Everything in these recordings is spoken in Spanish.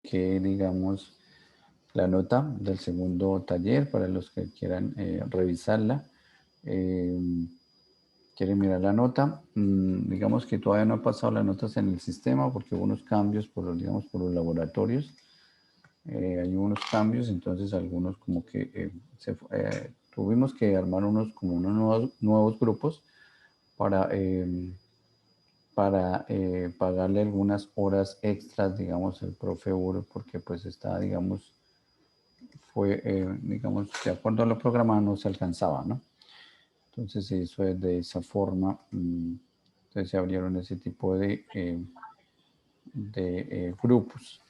que digamos la nota del segundo taller para los que quieran revisarla. Eh, quieren mirar la nota. Digamos que todavía no he pasado las notas en el sistema porque hubo unos cambios por, digamos, por los laboratorios. Hay unos cambios, entonces algunos como que tuvimos que armar unos como unos nuevos grupos para, pagarle algunas horas extras, digamos, al profe Uro, porque pues está, digamos, digamos, de acuerdo a lo programado no se alcanzaba, ¿no? Entonces se hizo de esa forma. Entonces se abrieron ese tipo de grupos.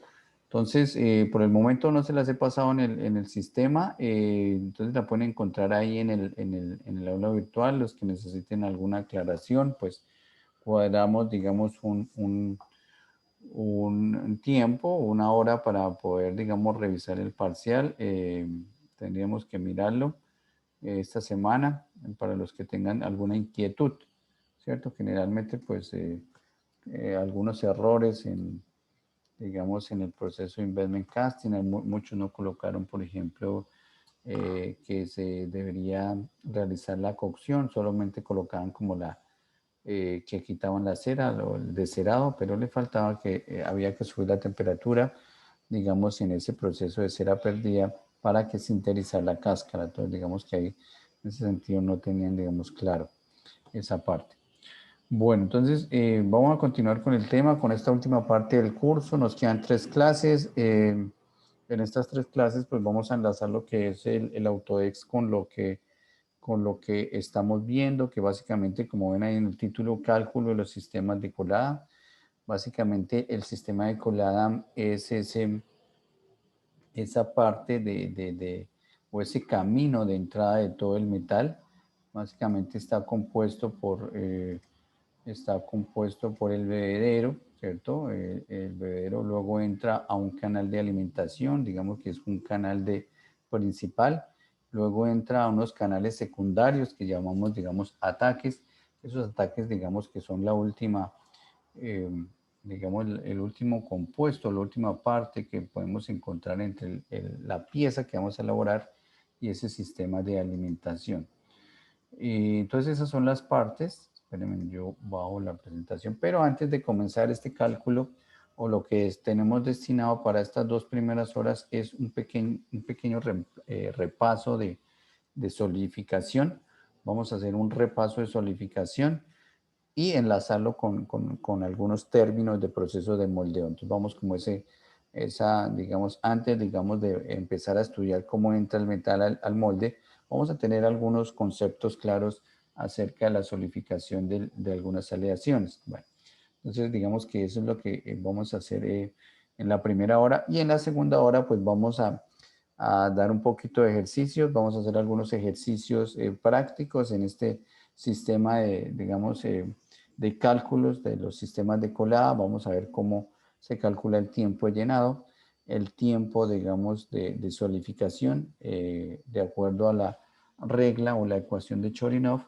Entonces, por el momento no se las he pasado en el sistema, entonces la pueden encontrar ahí en el aula virtual. Los que necesiten alguna aclaración, pues cuadramos, digamos, un tiempo, una hora para poder, digamos, revisar el parcial. Tendríamos que mirarlo esta semana para los que tengan alguna inquietud, ¿cierto? Generalmente, pues, algunos errores digamos, en el proceso de investment casting. Muchos no colocaron, por ejemplo, que se debería realizar la cocción, solamente colocaban como que quitaban la cera o el descerado, pero le faltaba que había que subir la temperatura, digamos, en ese proceso de cera perdida para que sinterizar la cáscara. Entonces, digamos que ahí, en ese sentido, no tenían, digamos, claro esa parte. Bueno, entonces vamos a continuar con el tema, con esta última parte del curso. Nos quedan 3 clases. En estas 3 clases, pues vamos a enlazar lo que es el Autodex con lo que estamos viendo, que básicamente, como ven ahí en el título, cálculo de los sistemas de colada. Básicamente, el sistema de colada es esa parte o ese camino de entrada de todo el metal. Básicamente está compuesto por el bebedero, ¿cierto? El bebedero luego entra a un canal de alimentación, digamos que es un canal principal. Luego entra a unos canales secundarios que llamamos, digamos, ataques. Esos ataques, digamos, que son la última, eh, digamos, el último compuesto, la última parte que podemos encontrar entre la pieza que vamos a elaborar y ese sistema de alimentación. Y entonces esas son las partes. Espérenme, yo bajo la presentación. Pero antes de comenzar este cálculo, o lo que tenemos destinado para estas 2 primeras horas es un pequeño repaso de solidificación. Vamos a hacer un repaso de solidificación y enlazarlo con algunos términos de proceso de moldeo. Entonces vamos como digamos, antes, digamos, de empezar a estudiar cómo entra el metal al molde, vamos a tener algunos conceptos claros acerca de la solidificación de algunas aleaciones. Bueno, entonces digamos que eso es lo que vamos a hacer en la primera hora, y en la segunda hora pues vamos a dar un poquito de ejercicios. Vamos a hacer algunos ejercicios prácticos en este sistema digamos, de cálculos de los sistemas de colada. Vamos a ver cómo se calcula el tiempo de llenado, el tiempo, digamos, de solidificación, de acuerdo a la regla o la ecuación de Chorinov,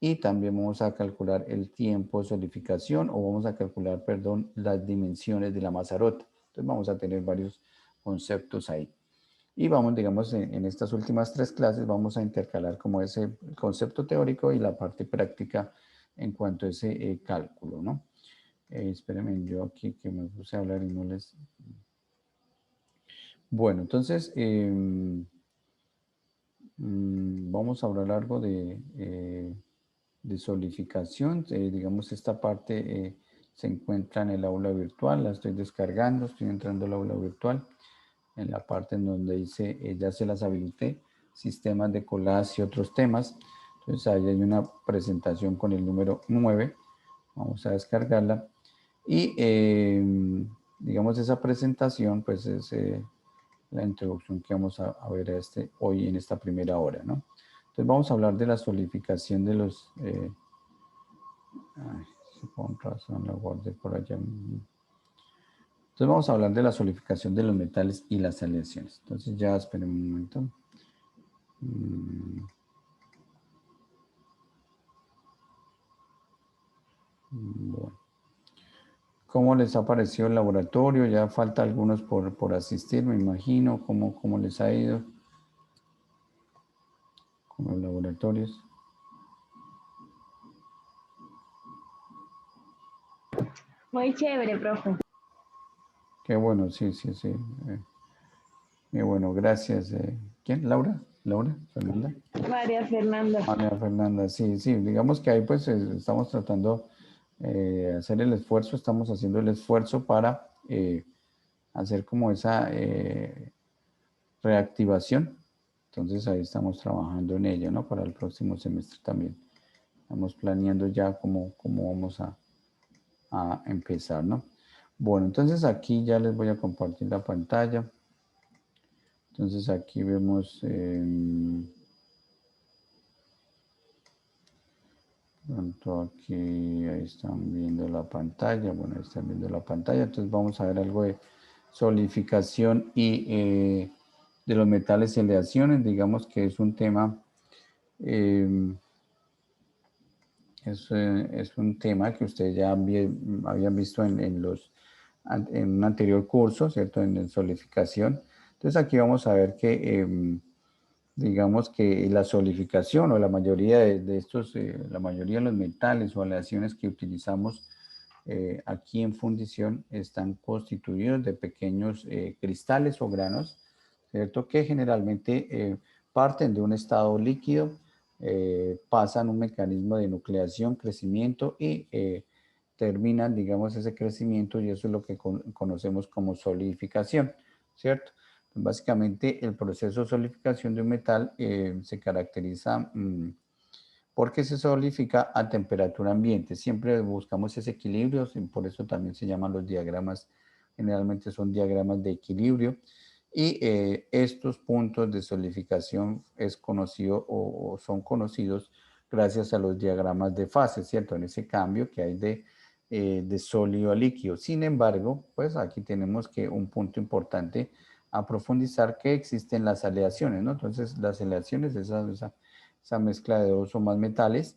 y también vamos a calcular el tiempo de solidificación, o vamos a calcular, perdón, las dimensiones de la masa rota. Entonces vamos a tener varios conceptos ahí. Y vamos, digamos, en estas últimas 3 clases vamos a intercalar como ese concepto teórico y la parte práctica en cuanto a ese cálculo, ¿no? Espérenme, yo aquí que me puse a hablar y no les... Bueno, entonces vamos a hablar algo de solidificación. Digamos, esta parte se encuentra en el aula virtual. La estoy descargando, estoy entrando al aula virtual, en la parte en donde dice, ya se las habilité, sistemas de coladas y otros temas. Entonces ahí hay una presentación con el número 9. Vamos a descargarla. Y digamos, esa presentación pues es la introducción que vamos a ver hoy en esta primera hora, ¿no? Entonces vamos a hablar de la solidificación de los... ay, con razón la guardé por allá. Entonces vamos a hablar de la solidificación de los metales y las aleaciones. Entonces ya esperen un momento. Bueno. ¿Cómo les ha parecido el laboratorio? Ya falta algunos por asistir, me imagino. ¿Cómo les ha ido con los laboratorios? Muy chévere, profe. Qué bueno, sí, sí, sí. Qué bueno, gracias. ¿Quién? ¿Laura? ¿Laura? ¿Fernanda? María Fernanda. María Fernanda, sí, sí. Digamos que ahí pues estamos tratando hacer el esfuerzo, estamos haciendo el esfuerzo para hacer como esa reactivación. Entonces ahí estamos trabajando en ello, ¿no? Para el próximo semestre también. Estamos planeando ya cómo vamos a empezar, ¿no? Bueno, entonces aquí ya les voy a compartir la pantalla. Entonces aquí vemos, pronto aquí, ahí están viendo la pantalla. Bueno, ahí están viendo la pantalla. Entonces vamos a ver algo de solidificación y de los metales y aleaciones. Digamos que es un tema... eh, es un tema que ustedes ya habían visto en un anterior curso, ¿cierto? En solidificación. Entonces aquí vamos a ver que, digamos que la solidificación o la mayoría de estos, la mayoría de los metales o aleaciones que utilizamos aquí en fundición están constituidos de pequeños cristales o granos, ¿cierto? Que generalmente parten de un estado líquido, pasan un mecanismo de nucleación, crecimiento y terminan, digamos, ese crecimiento y eso es lo que conocemos como solidificación, ¿cierto? Básicamente el proceso de solidificación de un metal se caracteriza porque se solidifica a temperatura ambiente. Siempre buscamos ese equilibrio, por eso también se llaman los diagramas, generalmente son diagramas de equilibrio. Y estos puntos de solidificación es conocido o son conocidos gracias a los diagramas de fase, ¿cierto? En ese cambio que hay de sólido a líquido. Sin embargo, pues aquí tenemos que un punto importante a profundizar que existen las aleaciones, ¿no? Entonces, las aleaciones, esa mezcla de dos o más metales,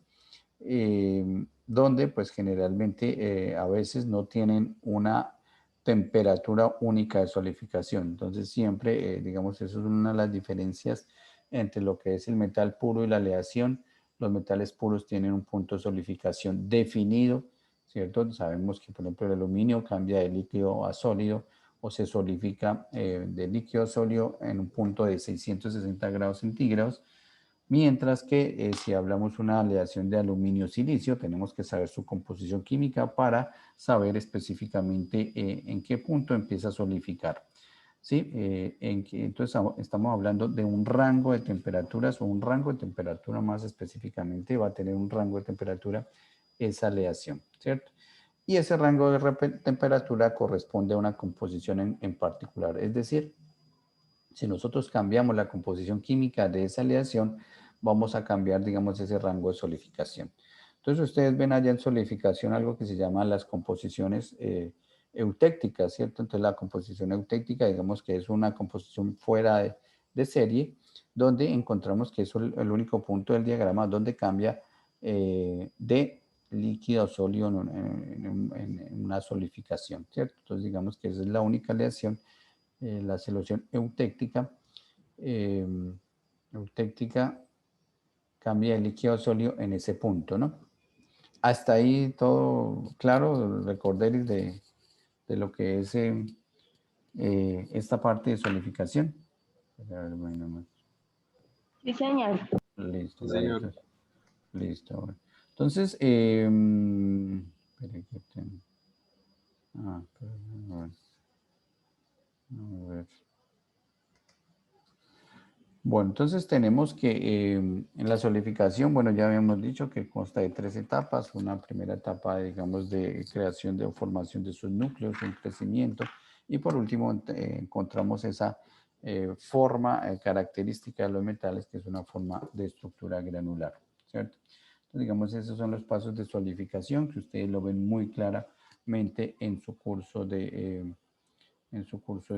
donde pues generalmente a veces no tienen una temperatura única de solidificación. Entonces siempre, digamos, eso es una de las diferencias entre lo que es el metal puro y la aleación. Los metales puros tienen un punto de solidificación definido, ¿cierto? Sabemos que, por ejemplo, el aluminio cambia de líquido a sólido o se solidifica de líquido a sólido en un punto de 660 grados centígrados. Mientras que si hablamos una aleación de aluminio-silicio, tenemos que saber su composición química para saber específicamente en qué punto empieza a solidificar. ¿Sí? Entonces estamos hablando de un rango de temperaturas o un rango de temperatura más específicamente va a tener un rango de temperatura esa aleación, ¿cierto? Y ese rango de temperatura corresponde a una composición en particular. Es decir, si nosotros cambiamos la composición química de esa aleación, vamos a cambiar, digamos, ese rango de solidificación. Entonces, ustedes ven allá en solidificación algo que se llama las composiciones eutécticas, ¿cierto? Entonces, la composición eutéctica, digamos que es una composición fuera de serie, donde encontramos que es el único punto del diagrama donde cambia de líquido a sólido en una solidificación, ¿cierto? Entonces, digamos que esa es la única aleación la solución eutéctica. eh, Eutéctica cambia de líquido a sólido en ese punto, ¿no? Hasta ahí todo claro, recordéis de lo que es esta parte de solidificación. Sí, señor. Listo, Sí, bueno, señor. entonces, listo. Bueno. Entonces, espere que bueno, a ver. Bueno, entonces tenemos que en la solidificación, bueno, ya habíamos dicho que consta de tres etapas. Una primera etapa, digamos, de creación de o formación de sus núcleos, un crecimiento. Y por último, encontramos esa forma característica de los metales, que es una forma de estructura granular, ¿cierto? Entonces, digamos, esos son los pasos de solidificación que ustedes lo ven muy claramente en su curso de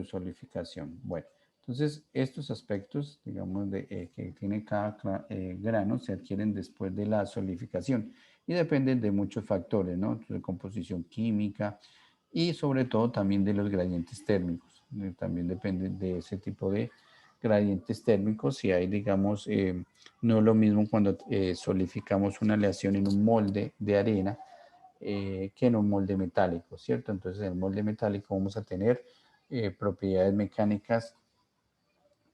solidificación. Bueno. Entonces, estos aspectos, digamos, que tiene cada grano se adquieren después de la solidificación y dependen de muchos factores, ¿no? De composición química, y sobre todo también de los gradientes térmicos. También depende de ese tipo de gradientes térmicos. Si hay, digamos, no es lo mismo cuando solidificamos una aleación en un molde de arena que en un molde metálico, ¿cierto? Entonces en el molde metálico vamos a tener propiedades mecánicas,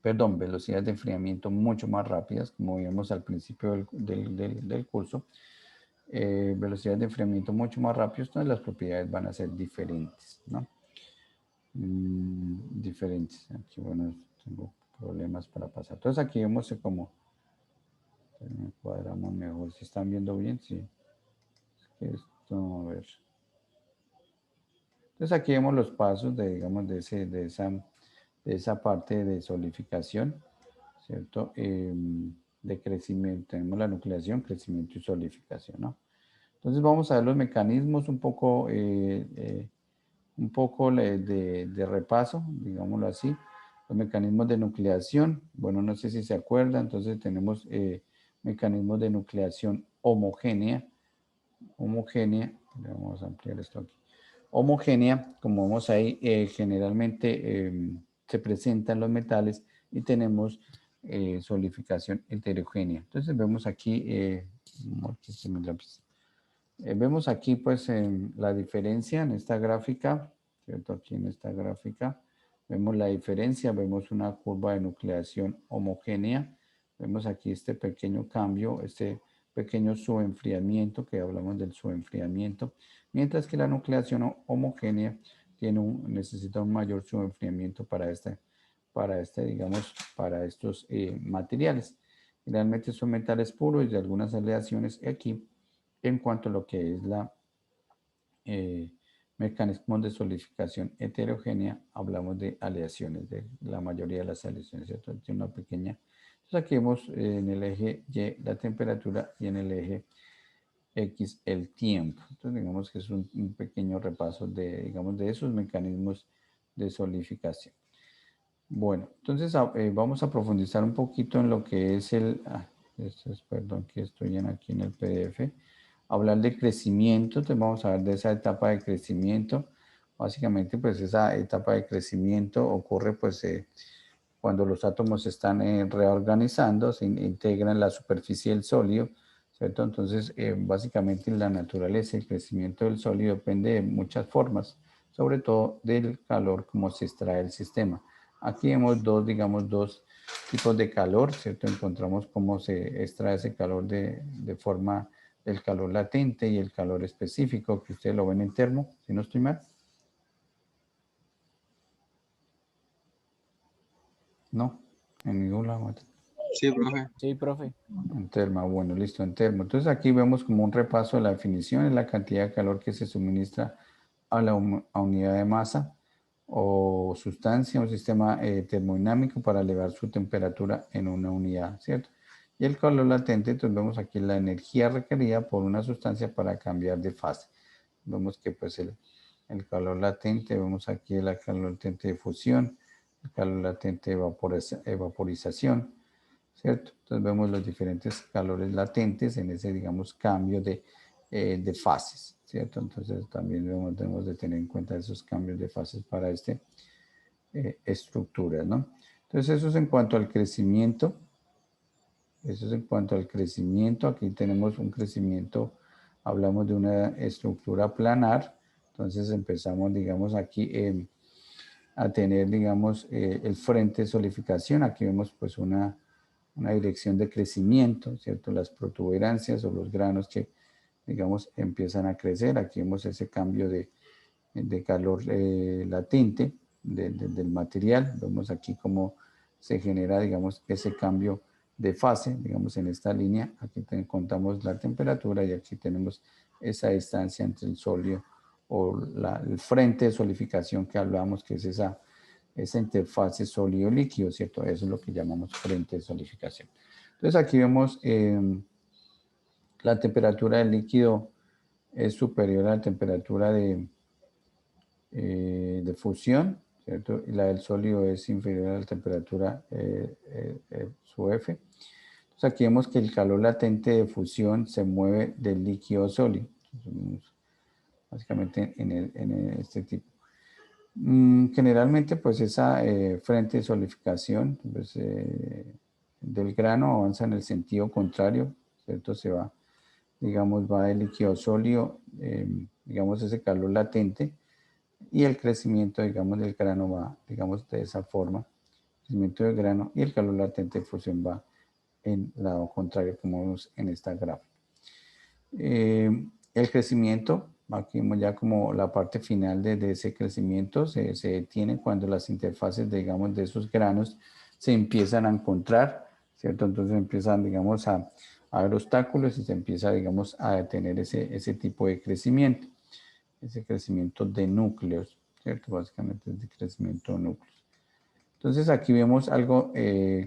perdón, velocidades de enfriamiento mucho más rápidas, como vimos al principio del curso. Velocidades de enfriamiento mucho más rápidas, entonces las propiedades van a ser diferentes, ¿no? Diferentes. Aquí, bueno, tengo problemas para pasar. Entonces aquí vemos como cuadramos mejor. Si están viendo bien, sí. Es que esto, a ver. Entonces aquí vemos los pasos de, digamos, de esa parte de solidificación, ¿cierto? De crecimiento. Tenemos la nucleación, crecimiento y solidificación, ¿no? Entonces vamos a ver los mecanismos un poco de repaso, digámoslo así. Los mecanismos de nucleación, bueno, no sé si se acuerdan, entonces tenemos mecanismos de nucleación homogénea, vamos a ampliar esto aquí. Homogénea, como vemos ahí, generalmente se presentan los metales y tenemos solidificación heterogénea. Entonces vemos aquí, vemos aquí pues la diferencia en esta gráfica, ¿cierto? Aquí en esta gráfica vemos la diferencia, vemos una curva de nucleación homogénea, vemos aquí este pequeño cambio, este pequeño subenfriamiento, que hablamos del subenfriamiento, mientras que la nucleación homogénea necesita un mayor subenfriamiento digamos, para estos materiales. Realmente son metales puros y de algunas aleaciones aquí en cuanto a lo que es la mecanismos de solidificación heterogénea, hablamos de aleaciones, de la mayoría de las aleaciones, ¿cierto? Tiene una pequeña. Entonces aquí vemos en el eje Y la temperatura y en el eje X el tiempo. Entonces digamos que es un pequeño repaso de, digamos, de esos mecanismos de solidificación. Bueno, entonces vamos a profundizar un poquito en lo que es perdón, que estoy aquí en el PDF. Hablar de crecimiento, entonces vamos a hablar de esa etapa de crecimiento. Básicamente, pues esa etapa de crecimiento ocurre pues cuando los átomos se están reorganizando, se integran en la superficie del sólido, ¿cierto? Entonces, básicamente la naturaleza y el crecimiento del sólido depende de muchas formas, sobre todo del calor como se extrae el sistema. Aquí vemos digamos, dos tipos de calor, ¿cierto? Encontramos cómo se extrae ese calor de forma del calor latente y el calor específico, que ustedes lo ven en termo, si no estoy mal. No, en ningún lado. Sí, profe. Sí, profe. En termo, bueno, listo, en termo. Entonces aquí vemos como un repaso de la definición, es la cantidad de calor que se suministra a la unidad de masa o sustancia, un sistema termodinámico para elevar su temperatura en una unidad, ¿cierto? Y el calor latente, entonces vemos aquí la energía requerida por una sustancia para cambiar de fase. Vemos que pues el calor latente, vemos aquí el calor latente de fusión, el calor latente de vaporización, ¿cierto? Entonces vemos los diferentes calores latentes en ese, digamos, cambio de fases, ¿cierto? Entonces también debemos de tener en cuenta esos cambios de fases para estructuras, ¿no? Entonces eso es en cuanto al crecimiento. Eso es en cuanto al crecimiento. Aquí tenemos un crecimiento, hablamos de una estructura planar. Entonces empezamos, digamos, aquí a tener, digamos, el frente de solidificación. Aquí vemos pues una dirección de crecimiento, ¿cierto? Las protuberancias o los granos que, digamos, empiezan a crecer. Aquí vemos ese cambio de calor latente del material. Vemos aquí cómo se genera, digamos, ese cambio de fase, digamos, en esta línea. Aquí contamos la temperatura y aquí tenemos esa distancia entre el sólido o el frente de solidificación que hablamos, que es esa interfase sólido-líquido, ¿cierto? Eso es lo que llamamos frente de solidificación. Entonces aquí vemos la temperatura del líquido es superior a la temperatura de fusión, ¿cierto? Y la del sólido es inferior a la temperatura su F. Entonces aquí vemos que el calor latente de fusión se mueve del líquido a sólido. Entonces, básicamente en este tipo. Generalmente, pues esa frente de solidificación pues, del grano avanza en el sentido contrario, ¿cierto? Se va, digamos, va de líquido a sólido, digamos, ese calor latente, y el crecimiento, digamos, del grano va, digamos, de esa forma. El crecimiento del grano y el calor latente de fusión va en lado contrario, como vemos en esta gráfica. El crecimiento, aquí vemos ya como la parte final de ese crecimiento, se detiene cuando las interfaces, digamos, de esos granos se empiezan a encontrar, ¿cierto? Entonces empiezan, digamos, a haber obstáculos y se empieza, digamos, a detener ese tipo de crecimiento, ese crecimiento de núcleos, ¿cierto? Básicamente es de crecimiento de núcleos. Entonces aquí vemos algo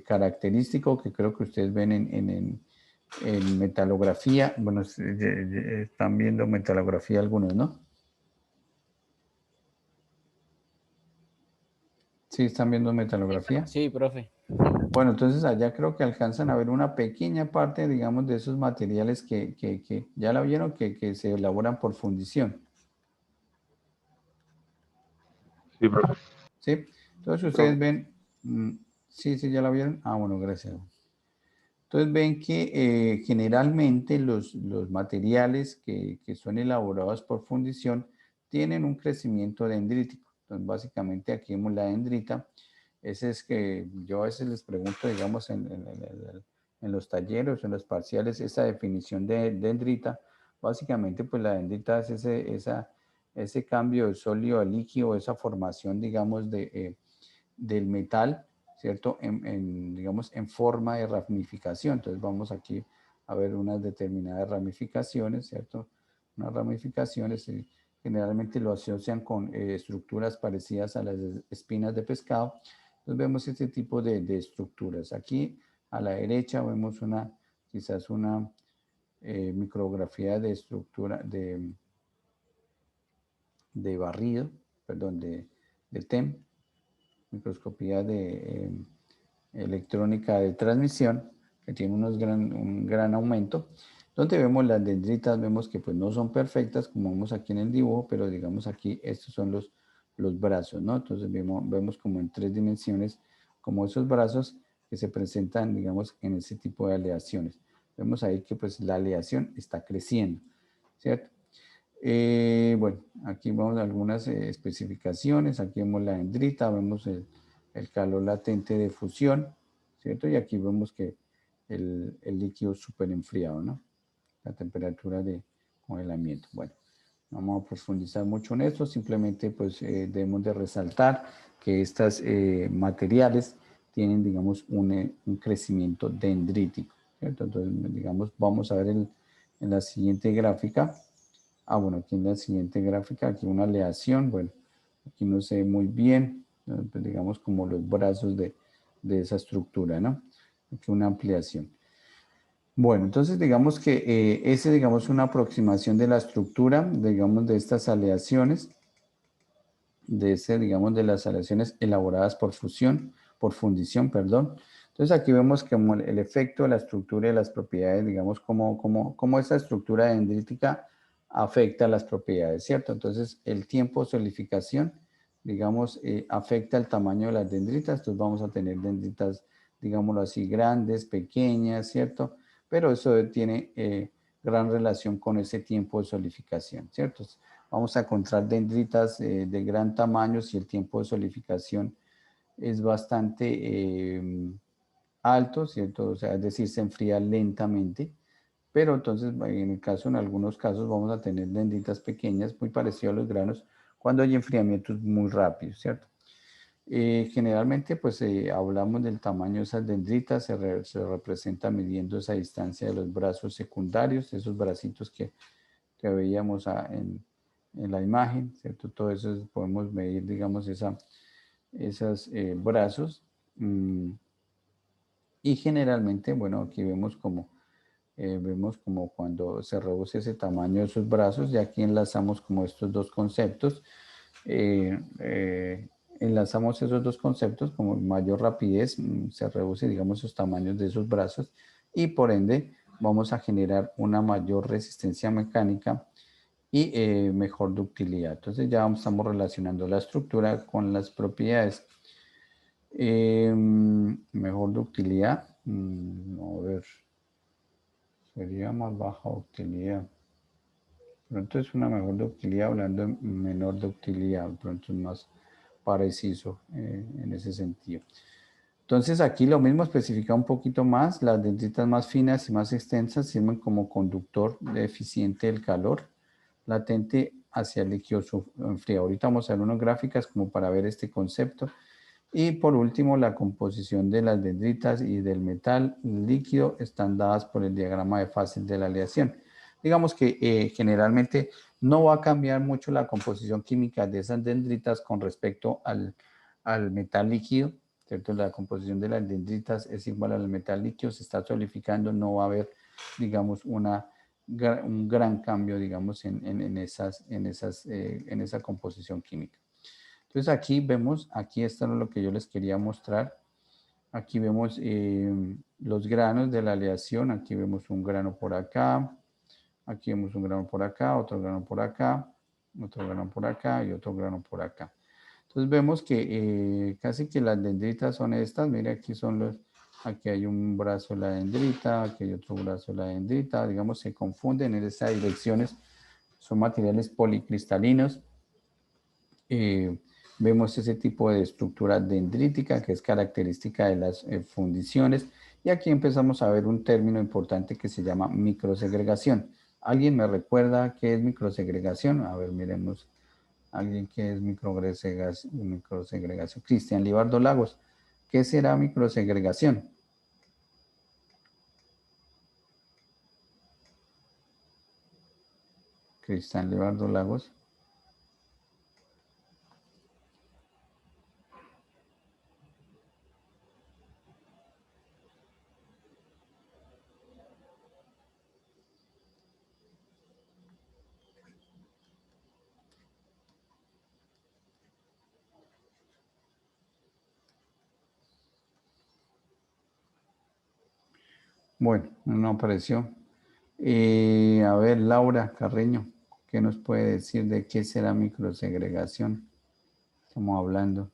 característico que creo que ustedes ven en metalografía. Bueno, están viendo metalografía algunos, ¿no? Sí, están viendo metalografía. Sí, profe. Bueno, entonces allá creo que alcanzan a ver una pequeña parte, digamos, de esos materiales que ya la vieron, que se elaboran por fundición. Sí, profe. ¿Sí? Entonces ustedes ven, sí, sí, ya la vieron. Ah, bueno, gracias. Entonces ven que generalmente los materiales que son elaborados por fundición tienen un crecimiento dendrítico. Entonces básicamente aquí vemos la dendrita. Ese es que yo a veces les pregunto, digamos, en los talleres o en los parciales, esa definición de dendrita. Básicamente pues la dendrita es ese cambio de sólido a líquido, esa formación, digamos, del metal, ¿cierto? Digamos, en forma de ramificación. Entonces vamos aquí a ver unas determinadas ramificaciones, ¿cierto? Unas ramificaciones generalmente lo asocian con estructuras parecidas a las espinas de pescado. Entonces vemos este tipo de estructuras. Aquí a la derecha vemos quizás una micrografía de estructura de barrido, perdón, de TEM, microscopía de electrónica de transmisión, que tiene un gran aumento, donde vemos las dendritas, vemos que pues no son perfectas, como vemos aquí en el dibujo, pero digamos aquí estos son los brazos, ¿no? Entonces vemos como en 3 dimensiones, como esos brazos que se presentan, digamos, en ese tipo de aleaciones. Vemos ahí que pues la aleación está creciendo, ¿cierto? Bueno, aquí vemos algunas especificaciones, aquí vemos la dendrita, vemos el calor latente de fusión, ¿cierto? Y aquí vemos que el líquido súper enfriado, ¿no? La temperatura de congelamiento. Bueno, no vamos a profundizar mucho en esto, simplemente pues debemos de resaltar que estos materiales tienen, digamos, un crecimiento dendrítico, ¿cierto? Entonces, digamos, vamos a ver en la siguiente gráfica. Ah, bueno, aquí en la siguiente gráfica, aquí una aleación, bueno, aquí no se ve muy bien, pues digamos como los brazos de esa estructura, ¿no? Aquí una ampliación. Bueno, entonces digamos que ese, digamos, una aproximación de la estructura, digamos, de estas aleaciones, digamos, de las aleaciones elaboradas por fusión, por fundición, perdón. Entonces aquí vemos como el efecto de la estructura y las propiedades, digamos, cómo esa estructura dendrítica afecta las propiedades, ¿cierto? Entonces el tiempo de solidificación, digamos, afecta el tamaño de las dendritas. Entonces vamos a tener dendritas, digámoslo así, grandes, pequeñas, ¿cierto? Pero eso tiene gran relación con ese tiempo de solidificación, ¿cierto? Vamos a encontrar dendritas de gran tamaño si el tiempo de solidificación es bastante alto, ¿cierto? O sea, es decir, se enfría lentamente. Pero entonces, en algunos casos vamos a tener dendritas pequeñas, muy parecido a los granos, cuando hay enfriamientos muy rápidos, ¿cierto? Generalmente, pues hablamos del tamaño de esas dendritas, se representa midiendo esa distancia de los brazos secundarios, esos bracitos que veíamos en la imagen, ¿cierto? Todo eso podemos medir, digamos, esos brazos. Y generalmente, bueno, aquí vemos como cuando se reduce ese tamaño de esos brazos, y aquí enlazamos como estos dos conceptos. Enlazamos esos dos conceptos, como mayor rapidez, se reduce, digamos, esos tamaños de esos brazos, y por ende vamos a generar una mayor resistencia mecánica y mejor ductilidad. Entonces ya estamos relacionando la estructura con las propiedades. Mejor ductilidad. A ver, sería más baja ductilidad. Pronto es una mejor ductilidad, hablando de menor ductilidad, pronto es más preciso en ese sentido. Entonces aquí lo mismo, especifica un poquito más, las dendritas más finas y más extensas sirven como conductor eficiente del calor latente hacia el líquido frío. Ahorita vamos a ver unas gráficas como para ver este concepto. Y por último, la composición de las dendritas y del metal líquido están dadas por el diagrama de fases de la aleación. Digamos que generalmente no va a cambiar mucho la composición química de esas dendritas con respecto al metal líquido, ¿cierto? La composición de las dendritas es igual al metal líquido, se está solidificando, no va a haber, digamos, un gran cambio, digamos, en esa composición química. Entonces aquí vemos, aquí está lo que yo les quería mostrar. Aquí vemos los granos de la aleación. Aquí vemos un grano por acá. Aquí vemos un grano por acá, otro grano por acá, otro grano por acá y otro grano por acá. Entonces vemos que casi que las dendritas son estas. Mire, aquí aquí hay un brazo de la dendrita, aquí hay otro brazo de la dendrita. Digamos, se confunden en esas direcciones. Son materiales policristalinos. Vemos ese tipo de estructura dendrítica que es característica de las fundiciones. Y aquí empezamos a ver un término importante que se llama microsegregación. ¿Alguien me recuerda qué es microsegregación? A ver, miremos. ¿Alguien qué es microsegregación? Cristian Libardo Lagos. ¿Qué será microsegregación? Cristian Libardo Lagos. Bueno, no apareció. A ver, Laura Carreño, ¿qué nos puede decir de qué será microsegregación? Estamos hablando.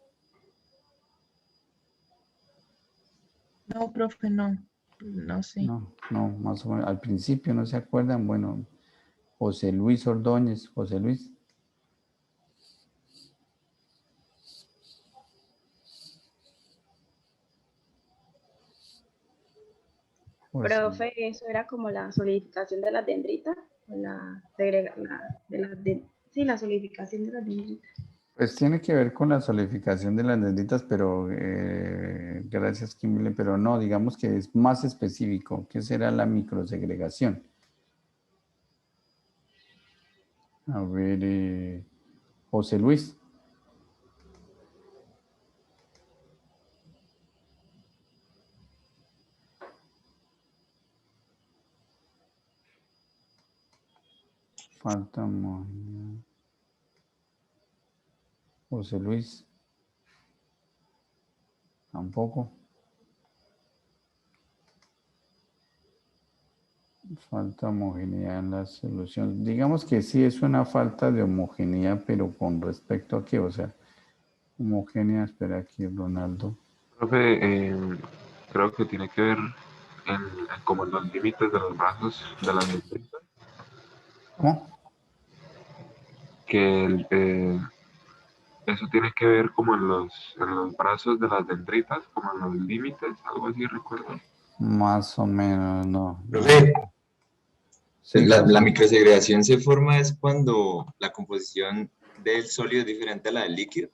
No, profe, no sé. No, más o menos. Al principio no se acuerdan. Bueno, José Luis Ordóñez. José Luis. Profe, eso era como la solidificación de las dendritas, o sí, la solidificación de las dendritas. Pues tiene que ver con la solidificación de las dendritas, pero gracias, Kimberly, pero no, digamos que es más específico. ¿Qué será la microsegregación? A ver, José Luis. Falta José Luis. Tampoco. Falta homogeneidad en la solución. Digamos que sí es una falta de homogeneidad, pero con respecto a qué, o sea, homogénea, espera aquí, Ronaldo. Profe, creo que tiene que ver como en los límites de los brazos de las dendritas, ¿Cómo? que eso tiene que ver como en los brazos de las dendritas, como en los límites, algo así recuerdo. Más o menos, no. Profe, Sí, la microsegregación se forma es cuando la composición del sólido es diferente a la del líquido.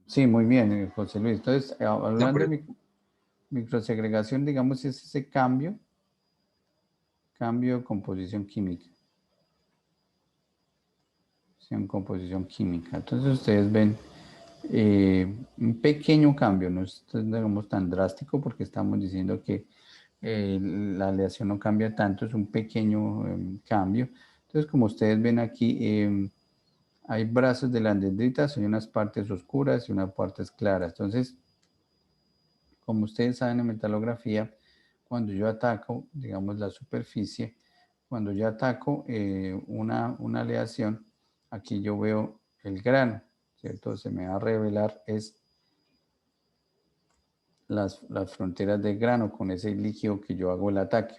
Sí, muy bien, José Luis. Entonces, hablando pero- de microsegregación, digamos, es ese cambio de composición química. Sí, en composición química. Entonces, ustedes ven un pequeño cambio, no es, digamos, tan drástico porque estamos diciendo que la aleación no cambia tanto, es un pequeño cambio. Entonces, como ustedes ven aquí, hay brazos de las dendritas, hay unas partes oscuras y unas partes claras. Entonces, como ustedes saben en metalografía, cuando yo ataco, digamos, la superficie, cuando yo ataco una aleación, aquí yo veo el grano, ¿cierto? Se me va a revelar es las fronteras del grano con ese líquido que yo hago el ataque,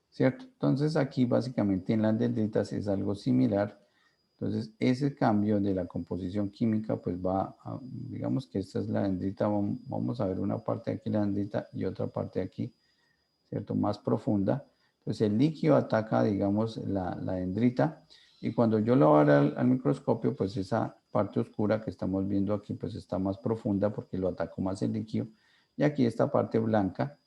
¿cierto? Entonces aquí básicamente en las dendritas es algo similar. Entonces ese cambio de la composición química pues va a, digamos que esta es la dendrita, vamos a ver una parte de aquí la dendrita y otra parte de aquí, ¿cierto? Más profunda. Entonces el líquido ataca, digamos, la dendrita y cuando yo lo abro al microscopio, pues esa parte oscura que estamos viendo aquí, pues está más profunda porque lo atacó más el líquido. Y aquí esta parte blanca,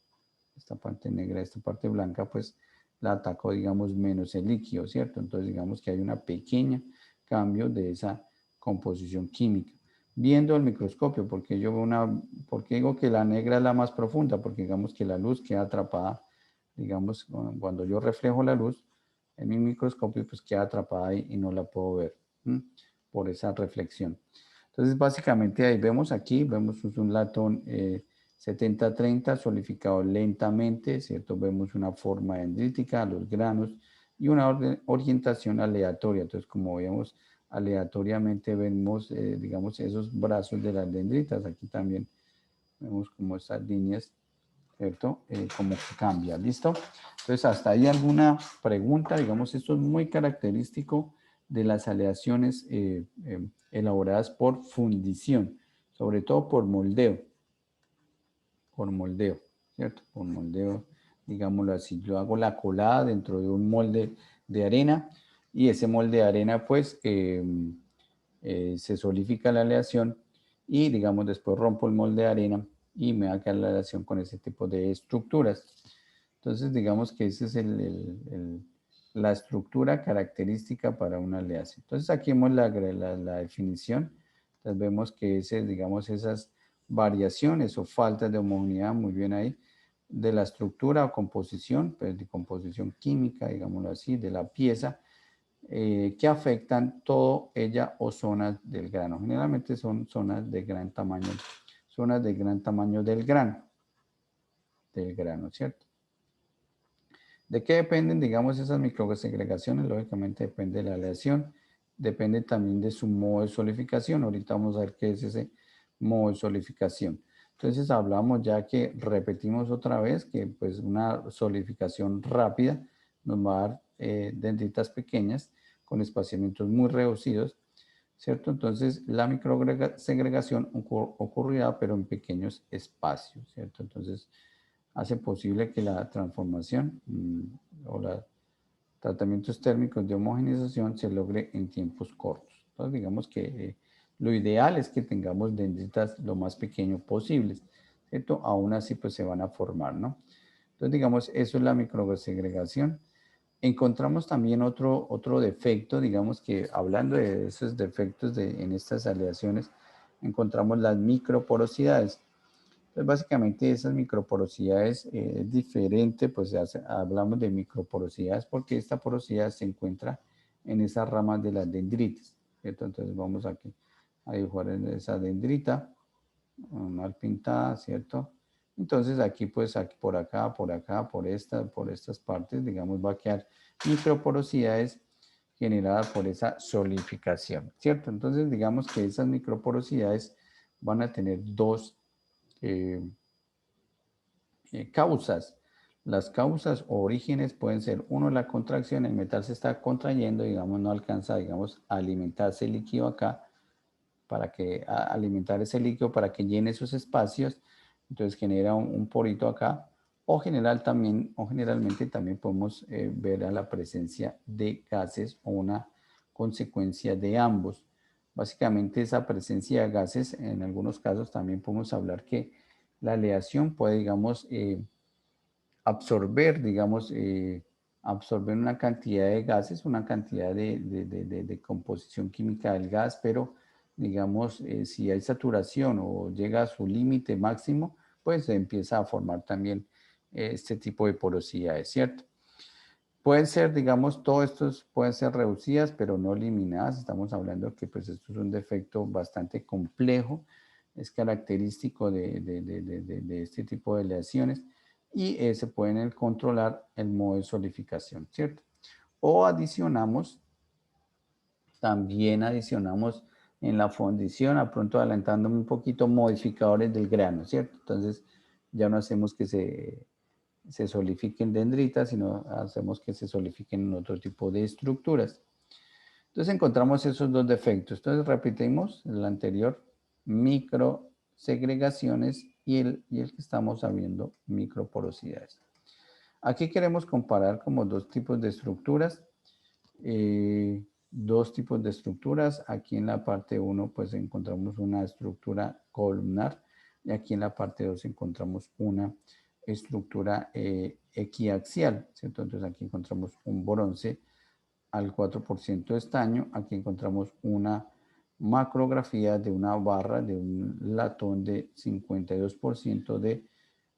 esta parte negra, esta parte blanca, pues la atacó, digamos, menos el líquido, ¿cierto? Entonces digamos que hay una pequeña cambio de esa composición química. Viendo el microscopio, porque yo veo porque digo que la negra es la más profunda, porque digamos que la luz queda atrapada, digamos, cuando yo reflejo la luz en mi microscopio, pues queda atrapada ahí y no la puedo ver por esa reflexión. Entonces, básicamente ahí vemos aquí, vemos un latón 70-30 solidificado lentamente, ¿cierto? Vemos una forma dendrítica, los granos y una orientación aleatoria. Entonces, como vemos, aleatoriamente vemos, digamos, esos brazos de las dendritas. Aquí también vemos como estas líneas, ¿cierto? Como que cambia, ¿listo? Entonces, hasta ahí alguna pregunta, digamos, esto es muy característico de las aleaciones elaboradas por fundición, sobre todo por moldeo, ¿cierto? Por moldeo, digámoslo así. Yo hago la colada dentro de un molde de arena y ese molde de arena, pues, se solidifica la aleación y, digamos, después rompo el molde de arena y me va a quedar la aleación con ese tipo de estructuras. Entonces, digamos que esa es la estructura característica para una aleación. Entonces, aquí vemos la definición. Entonces, vemos que digamos, esas variaciones o faltas de homogeneidad, muy bien ahí, de la estructura o composición, pues de composición química, digámoslo así, de la pieza, que afectan todo ella o zonas del grano. Generalmente son zonas de gran tamaño del grano, ¿cierto? ¿De qué dependen, digamos, esas microsegregaciones? Lógicamente depende de la aleación, depende también de su modo de solidificación. Ahorita vamos a ver qué es ese modo de solidificación. Entonces hablamos ya que repetimos otra vez que pues una solidificación rápida nos va a dar dendritas pequeñas con espaciamientos muy reducidos, ¿cierto? Entonces la microsegregación ocurrirá pero en pequeños espacios, ¿cierto? Entonces hace posible que la transformación o los tratamientos térmicos de homogeneización se logre en tiempos cortos. Entonces, digamos que lo ideal es que tengamos dendritas lo más pequeño posibles, ¿cierto? Aún así, pues se van a formar, ¿no? Entonces, digamos, eso es la microsegregación. Encontramos también otro defecto, digamos que hablando de esos defectos en estas aleaciones, encontramos las microporosidades. Entonces, básicamente esas microporosidades es diferente, pues hablamos de microporosidades porque esta porosidad se encuentra en esas ramas de las dendritas, ¿cierto? Entonces vamos aquí a dibujar esa dendrita mal pintada, ¿cierto? Entonces aquí pues aquí, por acá, por estas partes, digamos, va a quedar microporosidades generadas por esa solidificación, ¿cierto? Entonces digamos que esas microporosidades van a tener dos causas. Las causas o orígenes pueden ser, uno, la contracción, el metal se está contrayendo, digamos, no alcanza, digamos, a alimentarse el líquido acá, para que alimentar ese líquido para que llene esos espacios, entonces genera un porito acá, o generalmente también podemos ver a la presencia de gases o una consecuencia de ambos. Básicamente esa presencia de gases, en algunos casos también podemos hablar que la aleación puede, digamos, absorber, digamos, absorber una cantidad de gases, una cantidad de composición química del gas, pero digamos, si hay saturación o llega a su límite máximo, pues se empieza a formar también este tipo de porosidades, ¿cierto? Pueden ser, digamos, todos estos pueden ser reducidas, pero no eliminadas. Estamos hablando que pues esto es un defecto bastante complejo, es característico de este tipo de aleaciones y se pueden controlar el modo de solidificación, ¿cierto? O adicionamos, también adicionamos en la fundición, a pronto adelantándome un poquito, modificadores del grano, ¿cierto? Entonces ya no hacemos que se solidifiquen dendritas, sino hacemos que se solidifiquen en otro tipo de estructuras. Entonces encontramos esos dos defectos. Entonces repetimos el anterior, microsegregaciones y el que estamos viendo, microporosidades. Aquí queremos comparar como dos tipos de estructuras. Aquí en la parte 1 pues encontramos una estructura columnar y aquí en la parte 2 encontramos una estructura equiaxial, ¿cierto? Entonces aquí encontramos un bronce al 4% de estaño, aquí encontramos una macrografía de una barra de un latón de 52% de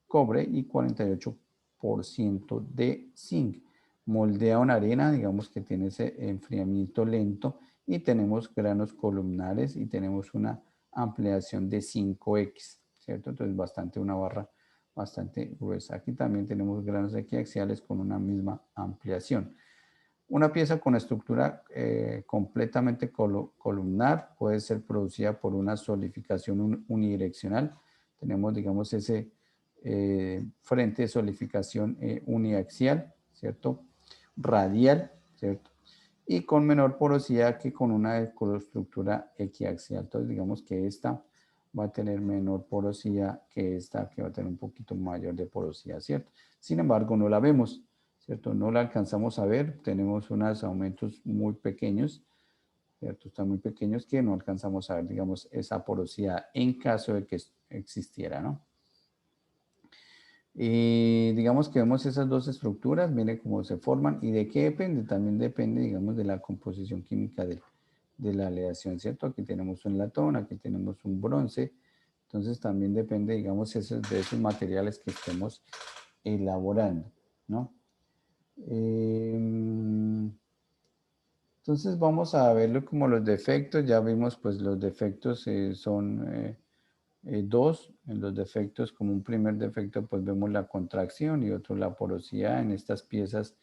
cobre y 48% de zinc. Moldeado en arena, digamos que tiene ese enfriamiento lento y tenemos granos columnares y tenemos una ampliación de 5X, ¿cierto? Entonces una barra bastante gruesa. Aquí también tenemos granos equiaxiales con una misma ampliación. Una pieza con estructura completamente columnar puede ser producida por una solidificación unidireccional. Tenemos, digamos, ese frente de solidificación uniaxial, ¿cierto? Radial, ¿cierto? Y con menor porosidad que con una estructura equiaxial. Entonces, digamos que esta va a tener menor porosidad que esta, que va a tener un poquito mayor de porosidad, ¿cierto? Sin embargo, no la vemos, ¿cierto? No la alcanzamos a ver, tenemos unos aumentos muy pequeños, ¿cierto? Están muy pequeños que no alcanzamos a ver, digamos, esa porosidad en caso de que existiera, ¿no? Y digamos que vemos esas dos estructuras, miren cómo se forman y de qué depende, también depende, digamos, de la composición química de la aleación, ¿cierto? Aquí tenemos un latón, aquí tenemos un bronce, entonces también depende, digamos, de esos materiales que estemos elaborando, ¿no? Entonces vamos a verlo como los defectos, ya vimos pues los defectos son dos, en los defectos como un primer defecto pues vemos la contracción y otro la porosidad en estas piezas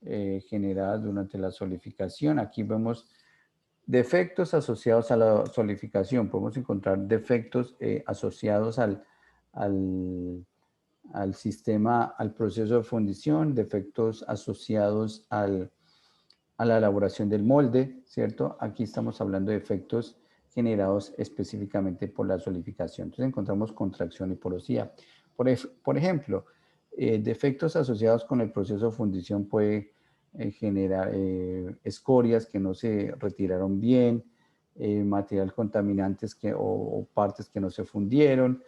generadas durante la solidificación. Aquí vemos defectos asociados a la solidificación, podemos encontrar defectos asociados al sistema, al proceso de fundición, defectos asociados a la elaboración del molde, ¿cierto? Aquí estamos hablando de efectos generados específicamente por la solidificación. Entonces encontramos contracción y porosidad. Por ejemplo, defectos asociados con el proceso de fundición puede generar escorias que no se retiraron bien, material contaminantes o partes que no se fundieron,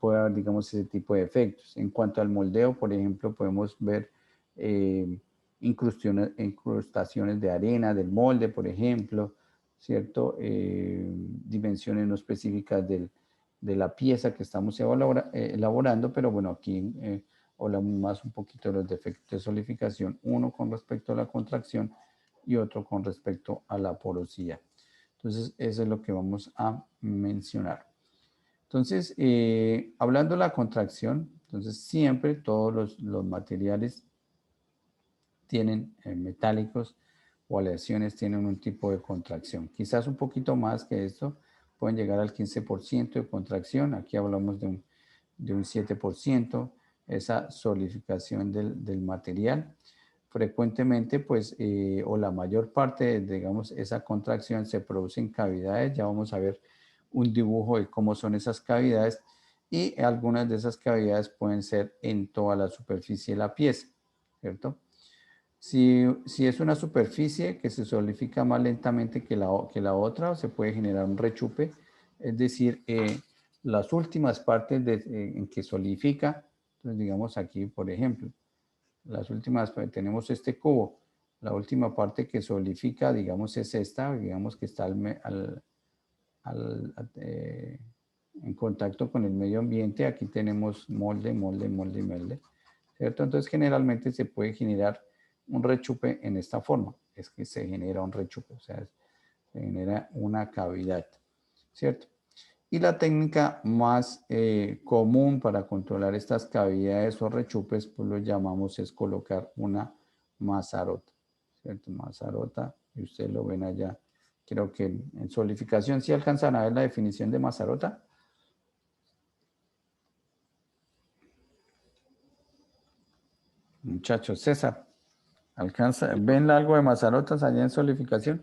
puede haber, digamos, ese tipo de efectos. En cuanto al moldeo, por ejemplo, podemos ver incrustaciones de arena, del molde, por ejemplo, ¿cierto? Dimensiones no específicas de la pieza que estamos elaborando, pero bueno, aquí hablamos más un poquito de los defectos de solidificación, uno con respecto a la contracción y otro con respecto a la porosidad. Entonces, eso es lo que vamos a mencionar. Entonces, hablando de la contracción, entonces siempre todos los materiales tienen metálicos o aleaciones tienen un tipo de contracción. Quizás un poquito más que esto, pueden llegar al 15% de contracción. Aquí hablamos de un 7%, esa solidificación del material. Frecuentemente, pues, o la mayor parte, digamos, esa contracción se produce en cavidades. Ya vamos a ver un dibujo de cómo son esas cavidades y algunas de esas cavidades pueden ser en toda la superficie de la pieza, ¿cierto? Si es una superficie que se solidifica más lentamente que la otra, se puede generar un rechupe, es decir, las últimas partes en que solidifica, entonces digamos aquí, por ejemplo, las últimas, tenemos este cubo, la última parte que solidifica, digamos, es esta, digamos que está en contacto con el medio ambiente, aquí tenemos molde, ¿cierto? Entonces generalmente se puede generar un rechupe en esta forma, es que se genera un rechupe, o sea, se genera una cavidad, ¿cierto? Y la técnica más común para controlar estas cavidades o rechupes, pues lo llamamos es colocar una mazarota, ¿cierto? Mazarota, y ustedes lo ven allá. Creo que en solidificación, ¿sí alcanzan a ver la definición de Mazarota? Muchachos, César, ¿ven algo de Mazarotas allá en solidificación?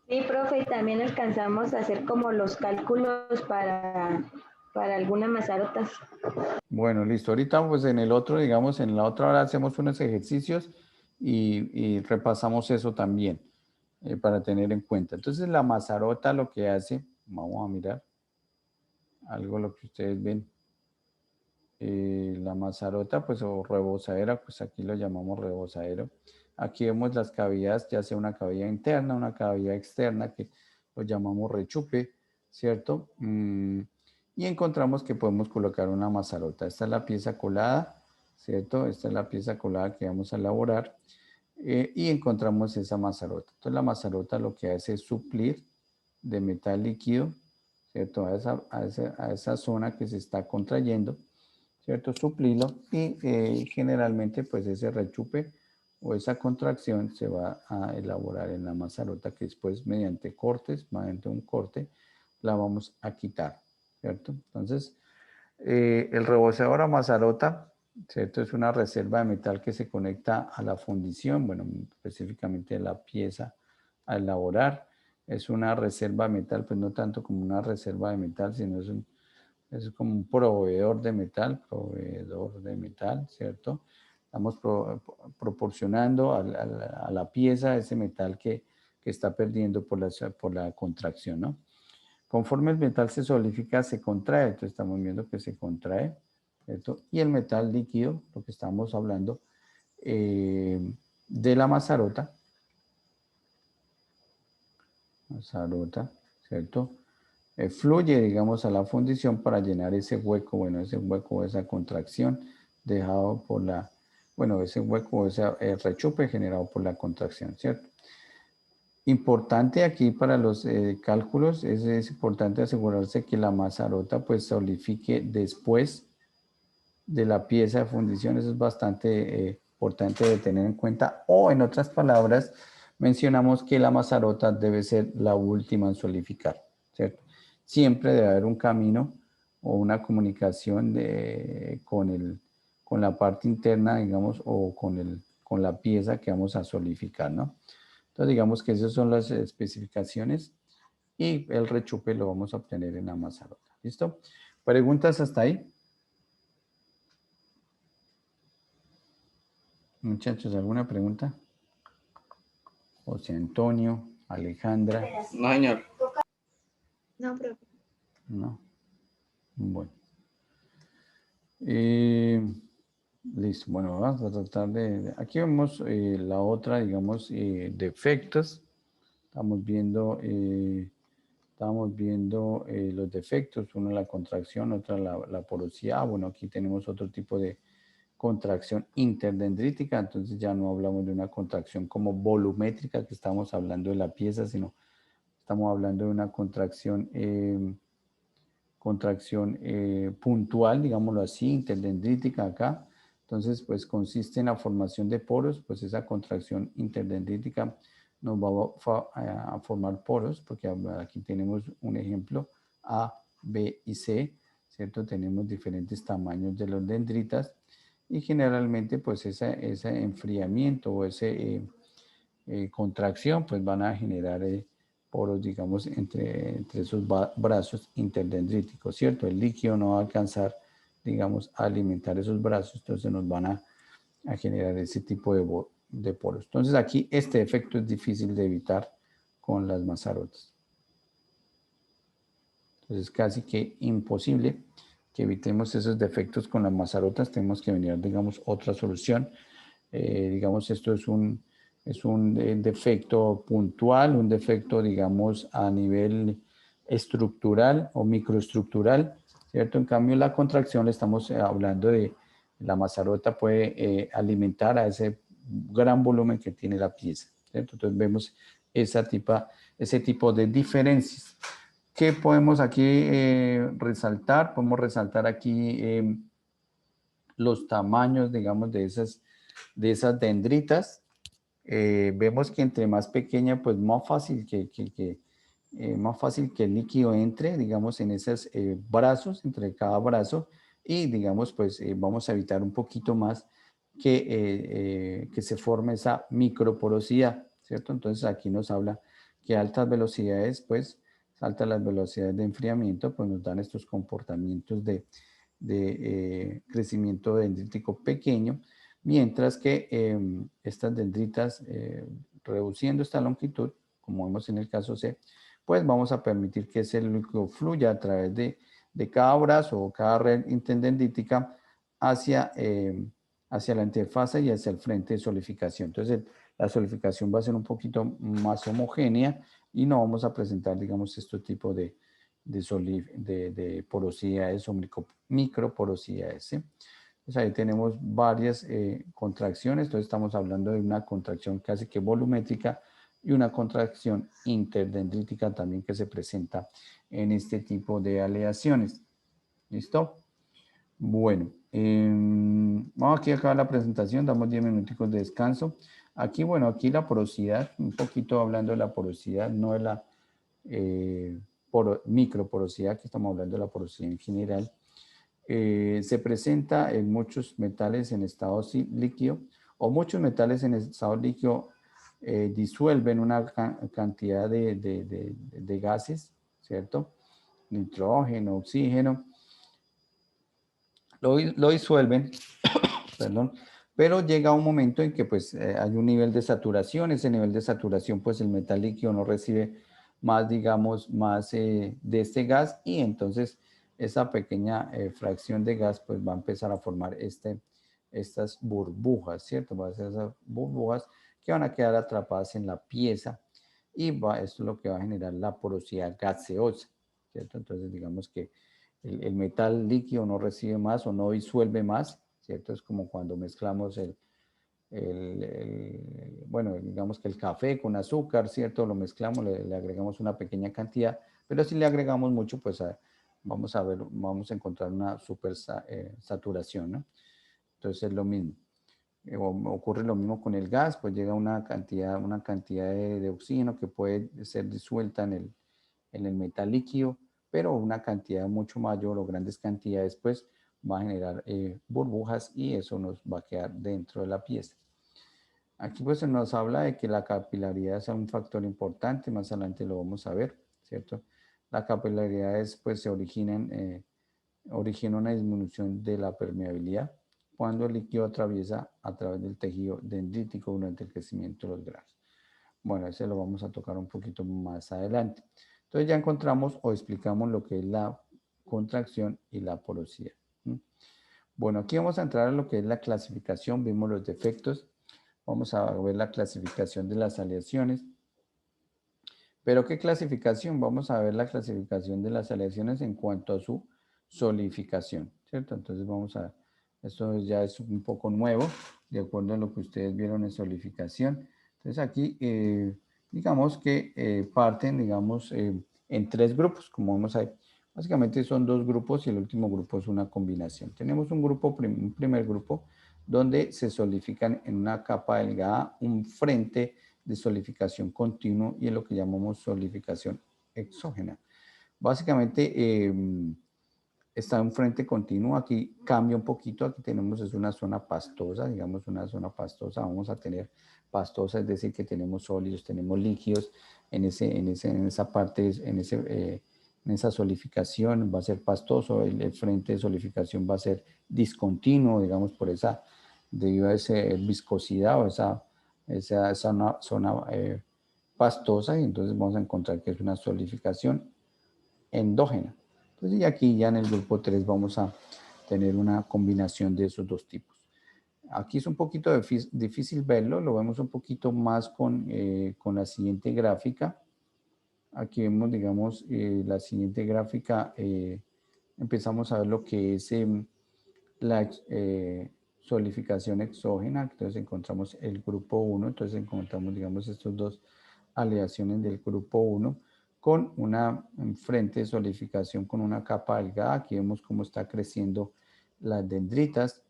Sí, profe, y también alcanzamos a hacer como los cálculos para algunas mazarotas. Bueno, listo. Ahorita pues en el otro, digamos, en la otra hora hacemos unos ejercicios y repasamos eso también para tener en cuenta. Entonces la mazarota lo que hace, vamos a mirar algo lo que ustedes ven. La mazarota pues o rebosadera, pues aquí lo llamamos rebosadero. Aquí vemos las cavidades, ya sea una cavidad interna, una cavidad externa, que lo llamamos rechupe, ¿cierto? Y encontramos que podemos colocar una mazarota. Esta es la pieza colada, ¿cierto? Esta es la pieza colada que vamos a elaborar. Y encontramos esa mazarota. Entonces la mazarota lo que hace es suplir de metal líquido, ¿cierto? A esa zona que se está contrayendo, ¿cierto? Suplirlo y generalmente pues ese rechupe o esa contracción se va a elaborar en la mazarota que después mediante cortes, mediante un corte, la vamos a quitar, ¿cierto? Entonces, el reboceador a mazarota, ¿cierto? Es una reserva de metal que se conecta a la fundición, bueno, específicamente a la pieza a elaborar. Es una reserva de metal, pues no tanto como una reserva de metal, sino es como un proveedor de metal, ¿cierto? Estamos proporcionando a la pieza ese metal que está perdiendo por la contracción, ¿no? Conforme el metal se solidifica, se contrae. Entonces estamos viendo que se contrae, ¿cierto? Y el metal líquido, lo que estamos hablando de la mazarota, ¿cierto? Fluye, digamos, a la fundición para llenar ese hueco, bueno, ese hueco, esa contracción dejado por ese hueco, ese rechupe generado por la contracción, ¿cierto? Importante aquí para los cálculos, es importante asegurarse que la mazarota pues solidifique después de la pieza de fundición. Eso es bastante importante de tener en cuenta, o en otras palabras, mencionamos que la mazarota debe ser la última en solidificar, ¿cierto? Siempre debe haber un camino o una comunicación con la parte interna, digamos, o con la pieza que vamos a solidificar, ¿no? Entonces, digamos que esas son las especificaciones y el rechupe lo vamos a obtener en la mazarota. ¿Listo? ¿Preguntas hasta ahí? Muchachos, ¿alguna pregunta? José Antonio, Alejandra. No, señor. No, profe. No. Bueno. Listo. Bueno, vamos a tratar de... Aquí vemos la otra, digamos, defectos. Estamos viendo los defectos. Uno la contracción, otra la porosidad. Bueno, aquí tenemos otro tipo de contracción interdendrítica, entonces ya no hablamos de una contracción como volumétrica, que estamos hablando de la pieza, sino estamos hablando de una contracción puntual, digámoslo así, interdendrítica acá. Entonces, pues consiste en la formación de poros, pues esa contracción interdendrítica nos va a formar poros, porque aquí tenemos un ejemplo A, B y C, ¿cierto? Tenemos diferentes tamaños de los dendritas y generalmente pues ese enfriamiento o ese contracción pues van a generar poros, digamos, entre esos brazos interdendríticos, ¿cierto? El líquido no va a alcanzar, digamos, a alimentar esos brazos, entonces nos van a generar ese tipo de poros. Entonces aquí este efecto es difícil de evitar con las mazarotas. Entonces casi que imposible que evitemos esos defectos con las mazarotas. Tenemos que venir, digamos, otra solución. Digamos, esto es un defecto puntual, un defecto, digamos, a nivel estructural o microestructural, ¿cierto? En cambio, la contracción, le estamos hablando de la mazarota puede alimentar a ese gran volumen que tiene la pieza, ¿cierto? Entonces vemos ese tipo de diferencias. ¿Qué podemos aquí resaltar? Podemos resaltar aquí los tamaños, digamos, de de esas dendritas. Vemos que entre más pequeña, pues más fácil más fácil que el líquido entre, digamos, en esos brazos, entre cada brazo, y digamos, pues vamos a evitar un poquito más que se forme esa microporosidad, ¿cierto? Entonces aquí nos habla que altas velocidades, pues, altas las velocidades de enfriamiento, pues nos dan estos comportamientos de crecimiento dendrítico pequeño, mientras que estas dendritas, reduciendo esta longitud, como vemos en el caso C, pues vamos a permitir que ese líquido fluya a través de cada brazo o cada red interdendrítica hacia, hacia la interfase y hacia el frente de solidificación. Entonces, la solidificación va a ser un poquito más homogénea y no vamos a presentar, digamos, este tipo de porosidades o microporosidades, ¿sí? Entonces ahí tenemos varias contracciones. Entonces estamos hablando de una contracción casi que volumétrica y una contracción interdendrítica también que se presenta en este tipo de aleaciones. ¿Listo? Bueno, vamos aquí a acabar la presentación, damos 10 minuticos de descanso. Aquí, bueno, aquí la porosidad, un poquito hablando de la porosidad, no de la microporosidad, aquí estamos hablando de la porosidad en general. Se presenta en muchos metales en estado líquido o muchos metales en estado líquido disuelven una cantidad de gases, ¿cierto? Nitrógeno, oxígeno, lo disuelven, perdón, pero llega un momento en que pues hay un nivel de saturación, ese nivel de saturación pues el metal líquido no recibe más, digamos, más de este gas y entonces esa pequeña fracción de gas pues va a empezar a formar estas burbujas, ¿cierto? Va a ser esas burbujas que van a quedar atrapadas en la pieza y esto es lo que va a generar la porosidad gaseosa, ¿cierto? Entonces digamos que el metal líquido no recibe más o no disuelve más, ¿cierto? Es como cuando mezclamos bueno, digamos que el café con azúcar, ¿cierto? Lo mezclamos, le agregamos una pequeña cantidad, pero si le agregamos mucho, pues vamos a encontrar una super saturación, ¿no? Entonces es lo mismo. Ocurre lo mismo con el gas, pues llega una cantidad de oxígeno que puede ser disuelta en el metal líquido, pero una cantidad mucho mayor o grandes cantidades, pues va a generar burbujas y eso nos va a quedar dentro de la pieza. Aquí pues se nos habla de que la capilaridad es un factor importante, más adelante lo vamos a ver, ¿cierto? La capilaridad pues se origina una disminución de la permeabilidad cuando el líquido atraviesa a través del tejido dendrítico durante el crecimiento de los granos. Bueno, ese lo vamos a tocar un poquito más adelante. Entonces ya encontramos o explicamos lo que es la contracción y la porosidad. Bueno, aquí vamos a entrar a lo que es la clasificación. Vimos los defectos. Vamos a ver la clasificación de las aleaciones. ¿Pero qué clasificación? Vamos a ver la clasificación de las aleaciones en cuanto a su solidificación, ¿cierto? Entonces esto ya es un poco nuevo, de acuerdo a lo que ustedes vieron en solidificación. Entonces aquí, digamos que parten, digamos, en 3 grupos, como vemos ahí. Básicamente son 2 grupos y el último grupo es una combinación. Tenemos un primer grupo donde se solidifican en una capa delgada un frente de solidificación continuo y es lo que llamamos solidificación exógena. Básicamente está un frente continuo, aquí cambia un poquito, aquí tenemos es una zona pastosa, digamos una zona pastosa, vamos a tener pastosa, es decir que tenemos sólidos, tenemos líquidos en esa parte, en esa solidificación va a ser pastoso, el frente de solidificación va a ser discontinuo, digamos debido a esa viscosidad o esa zona pastosa y entonces vamos a encontrar que es una solidificación endógena. Entonces, y aquí ya en el grupo 3 vamos a tener una combinación de esos 2 tipos. Aquí es un poquito difícil verlo, lo vemos un poquito más con la siguiente gráfica. Aquí vemos, digamos, la siguiente gráfica, empezamos a ver lo que es la solidificación exógena, entonces encontramos el grupo 1, entonces encontramos, digamos, estos 2 aleaciones del grupo 1 con una frente de solidificación con una capa delgada. Aquí vemos cómo está creciendo las dendritas,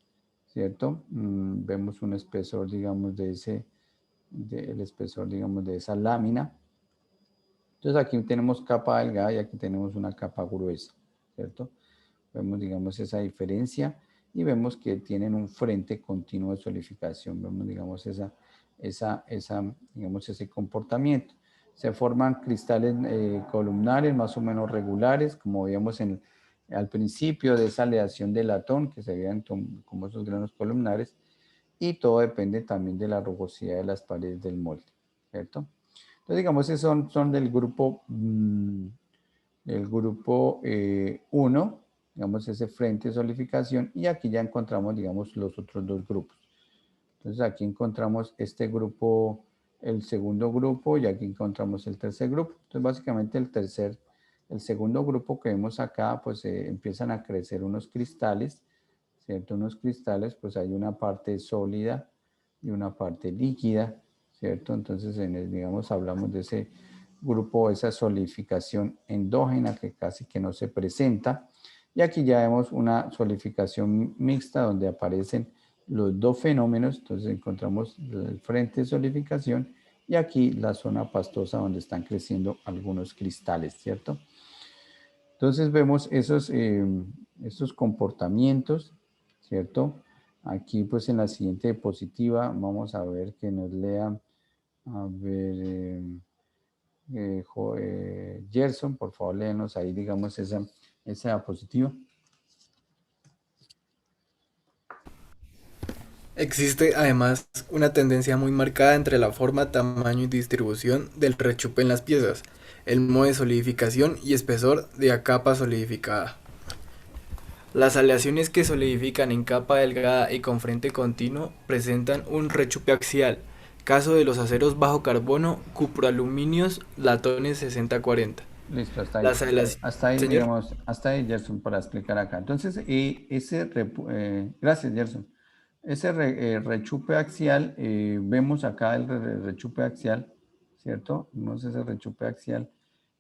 ¿cierto? Vemos un espesor, digamos, el espesor, digamos, de esa lámina. Entonces aquí tenemos capa delgada y aquí tenemos una capa gruesa, ¿cierto? Vemos, digamos, esa diferencia y vemos que tienen un frente continuo de solidificación. Vemos, digamos, digamos, ese comportamiento. Se forman cristales columnares más o menos regulares, como veíamos al principio de esa aleación de latón, que se veían como esos granos columnares, y todo depende también de la rugosidad de las paredes del molde, ¿cierto? Entonces, digamos, que son del grupo 1, digamos, ese frente de solidificación, y aquí ya encontramos, digamos, los otros dos grupos. Entonces, aquí encontramos este grupo, el segundo grupo, y aquí encontramos el tercer grupo. Entonces, básicamente el segundo grupo que vemos acá, pues empiezan a crecer unos cristales, ¿cierto? Unos cristales, pues hay una parte sólida y una parte líquida, ¿cierto? Entonces, digamos, hablamos de ese grupo, esa solidificación endógena que casi que no se presenta. Y aquí ya vemos una solidificación mixta donde aparecen los dos fenómenos. Entonces encontramos el frente de solidificación y aquí la zona pastosa donde están creciendo algunos cristales, ¿cierto? Entonces vemos esos comportamientos, ¿cierto? Aquí pues en la siguiente diapositiva vamos a ver que nos lea, a ver, Gerson, por favor, léenos ahí, digamos, esa diapositiva. Existe además una tendencia muy marcada entre la forma, tamaño y distribución del rechupe en las piezas, el modo de solidificación y espesor de la capa solidificada. Las aleaciones que solidifican en capa delgada y con frente continuo presentan un rechupe axial, caso de los aceros bajo carbono, cuproaluminios, latones 6040. Listo, hasta ahí. Las Hasta ahí, Señor. digamos, hasta ahí, Gerson, para explicar acá. Entonces, gracias, Gerson. Ese rechupe axial, vemos acá el rechupe axial, ¿cierto? Vemos ese rechupe axial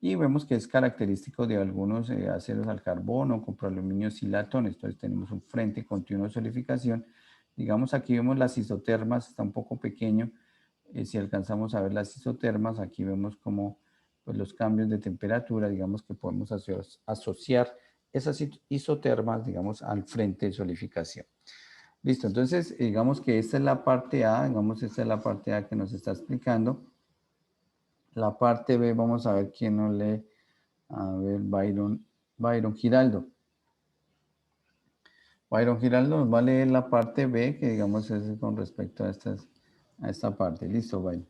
y vemos que es característico de algunos aceros al carbono, cuproaluminios y latones. Entonces tenemos un frente continuo de solidificación. Digamos, aquí vemos las isotermas, está un poco pequeño. Si alcanzamos a ver las isotermas, aquí vemos como pues, los cambios de temperatura, digamos que podemos asociar esas isotermas, digamos, al frente de solidificación. Listo, entonces digamos que esta es la parte A, digamos esta es la parte A que nos está explicando. La parte B, vamos a ver quién nos lee. A ver, Byron Giraldo. Byron Giraldo nos va a leer la parte B, que digamos es con respecto a esta parte. Listo, Byron.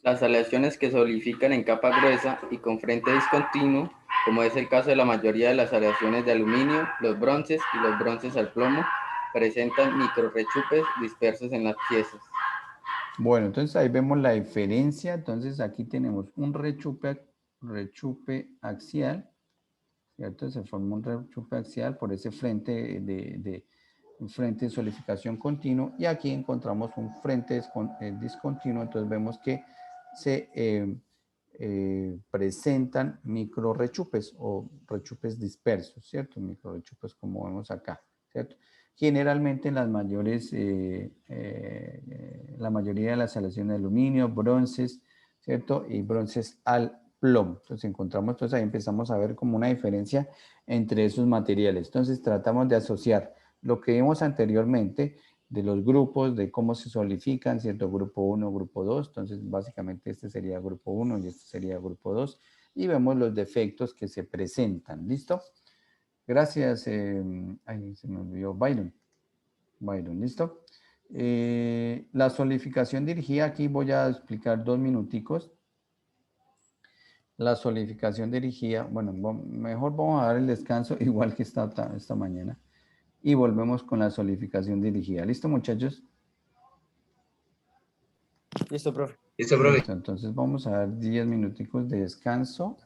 Las aleaciones que solidifican en capa gruesa y con frente discontinuo, como es el caso de la mayoría de las aleaciones de aluminio, los bronces y los bronces al plomo, presentan microrrechupes dispersos en las piezas. Bueno, entonces ahí vemos la diferencia. Entonces aquí tenemos un rechupe axial, ¿cierto? Se forma un rechupe axial por ese frente un frente de solidificación continuo y aquí encontramos un frente discontinuo. Entonces vemos que se presentan microrrechupes o rechupes dispersos, ¿cierto? Microrrechupes como vemos acá, ¿cierto? Generalmente en la mayoría de las aleaciones de aluminio, bronces, ¿cierto? Y bronces al plomo. Entonces encontramos, entonces ahí empezamos a ver como una diferencia entre esos materiales. Entonces tratamos de asociar lo que vimos anteriormente de los grupos, de cómo se solidifican, ¿cierto? Grupo 1, grupo 2. Entonces básicamente este sería grupo 1 y este sería grupo 2. Y vemos los defectos que se presentan. ¿Listo? Gracias. Ahí se me olvidó Byron. Byron, ¿listo? La solidificación dirigida, aquí voy a explicar 2 minuticos. La solidificación dirigida, bueno, mejor vamos a dar el descanso igual que esta mañana. Y volvemos con la solidificación dirigida. ¿Listo, muchachos? Listo, profe. Listo, profe. Listo, entonces vamos a dar 10 minuticos de descanso.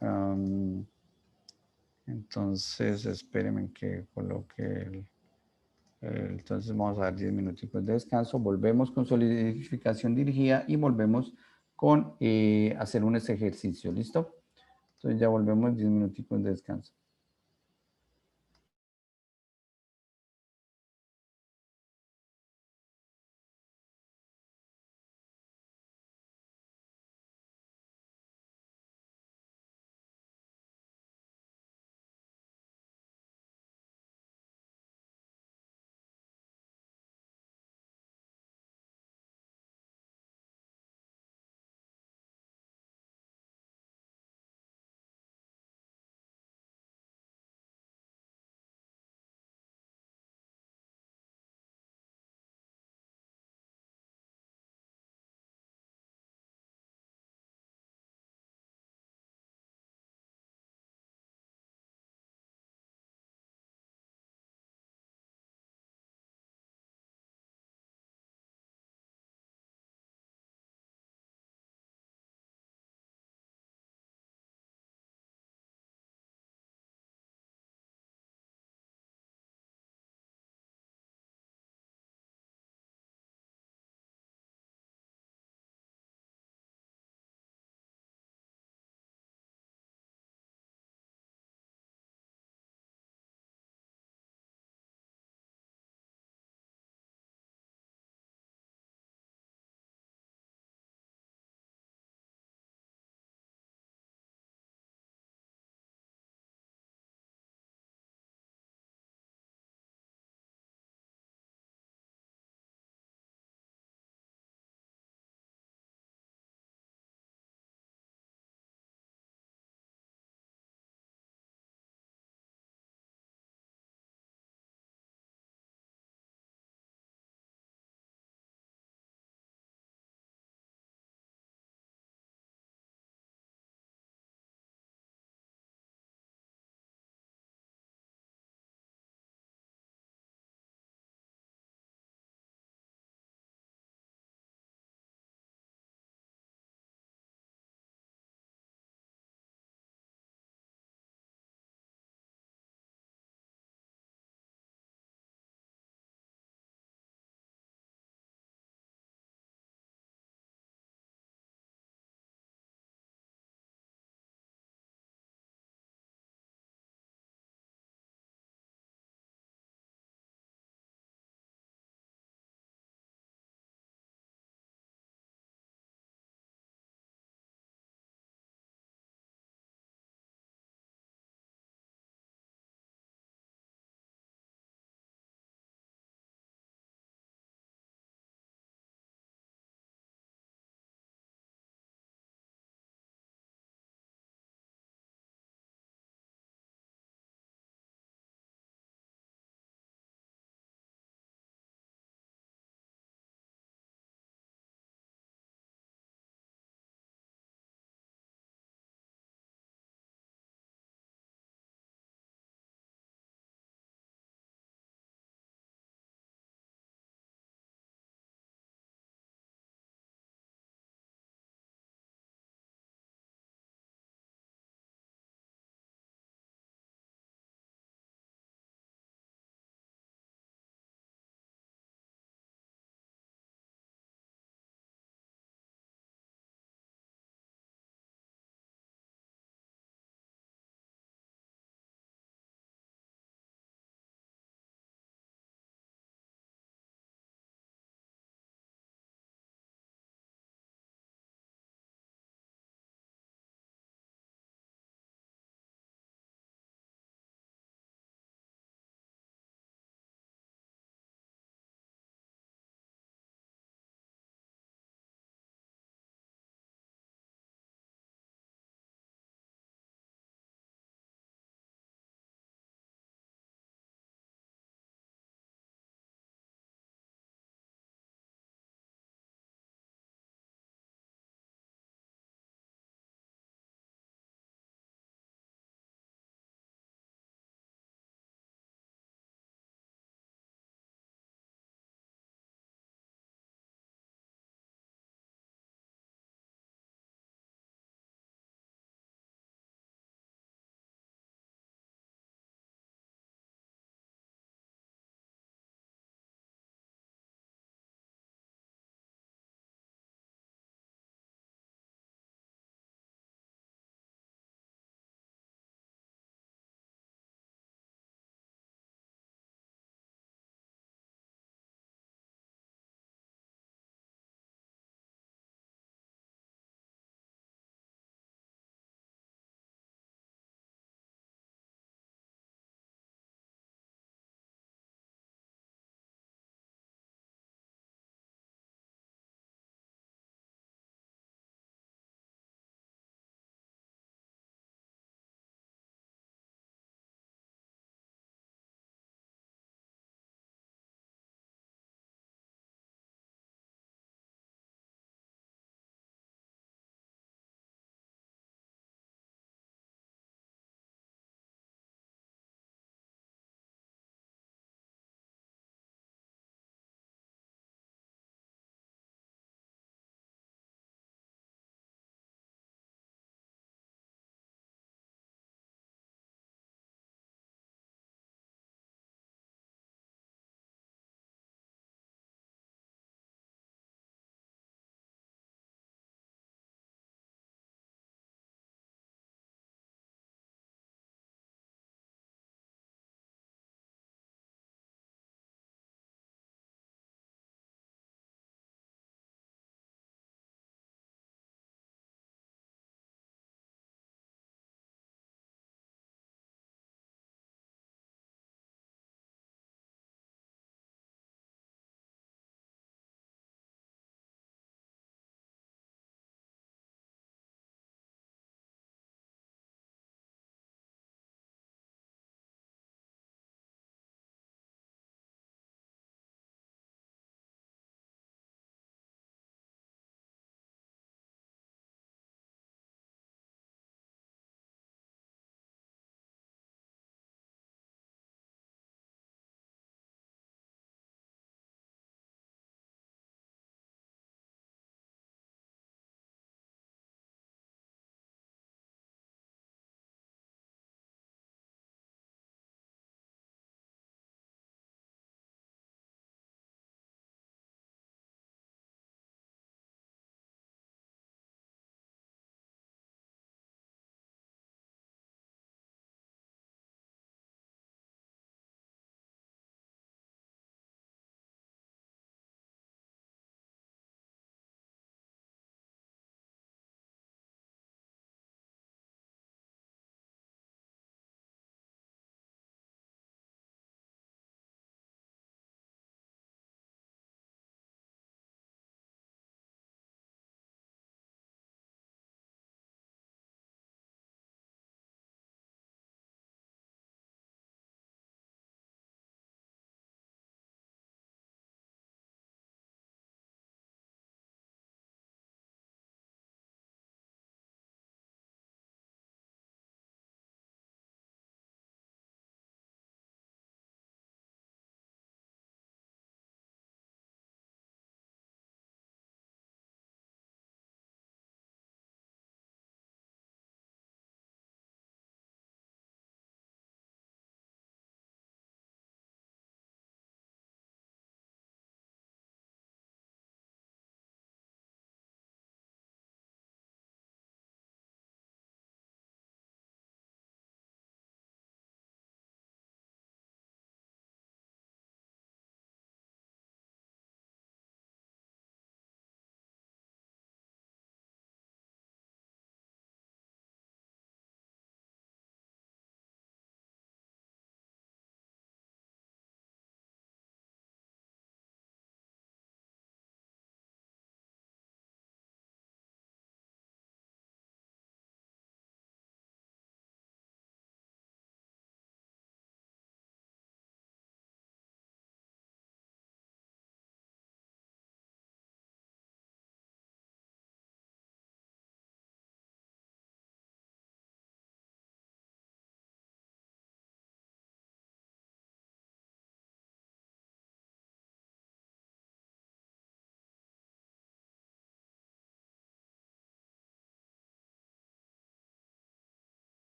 Entonces, espérenme que coloque entonces vamos a dar 10 minuticos de descanso. Volvemos con solidificación dirigida y volvemos con hacer un ejercicio. ¿Listo? Entonces ya volvemos 10 minuticos de descanso.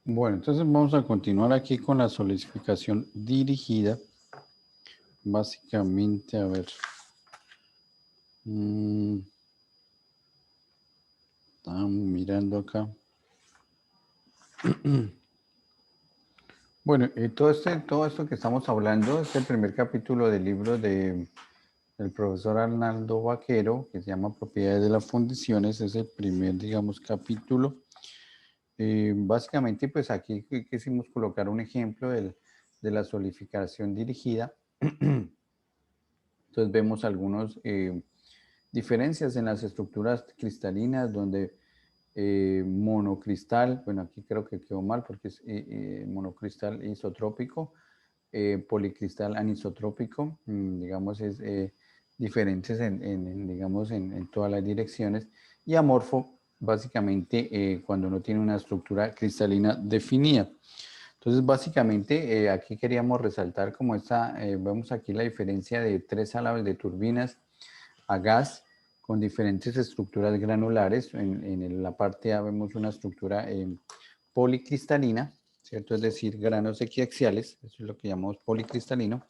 Bueno, entonces vamos a continuar aquí con la solidificación dirigida. Básicamente, a ver. Estamos mirando acá. Bueno, todo esto que estamos hablando es el primer capítulo del libro del profesor Arnaldo Vaquero, que se llama Propiedades de las Fundiciones. Es el primer, digamos, capítulo. Básicamente, pues aquí quisimos colocar un ejemplo de la solidificación dirigida. Entonces vemos algunas diferencias en las estructuras cristalinas donde monocristal, bueno, aquí creo que quedó mal porque es monocristal isotrópico, policristal anisotrópico, digamos, es diferentes digamos, en todas las direcciones, y amorfo, básicamente, cuando no tiene una estructura cristalina definida. Entonces, básicamente, aquí queríamos resaltar como vemos aquí la diferencia de 3 álabes de turbinas a gas con diferentes estructuras granulares. En la parte A vemos una estructura policristalina, ¿cierto? Es decir, granos equiaxiales, eso es lo que llamamos policristalino.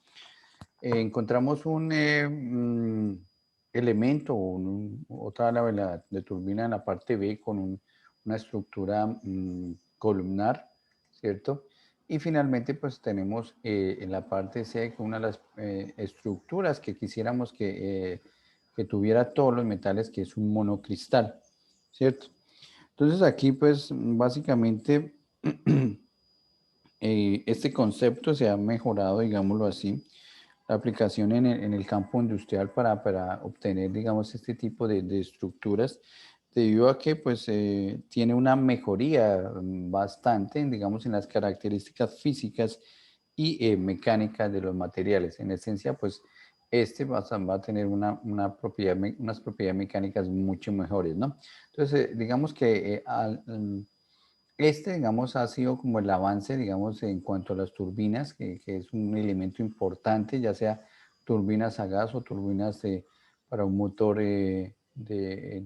Encontramos un elemento o otra álabes de turbina en la parte B con una estructura columnar, ¿cierto? Y finalmente, pues tenemos en la parte C una de las estructuras que quisiéramos que tuviera todos los metales, que es un monocristal, ¿cierto? Entonces aquí, pues, básicamente, este concepto se ha mejorado, digámoslo así, la aplicación en el campo industrial para obtener, digamos, este tipo de estructuras, debido a que, pues, tiene una mejoría bastante, digamos, en las características físicas y mecánicas de los materiales. En esencia, pues, va a tener unas propiedades mecánicas mucho mejores, ¿no? Entonces, digamos que digamos, ha sido como el avance, digamos, en cuanto a las turbinas, que es un elemento importante, ya sea turbinas a gas o turbinas para un motor de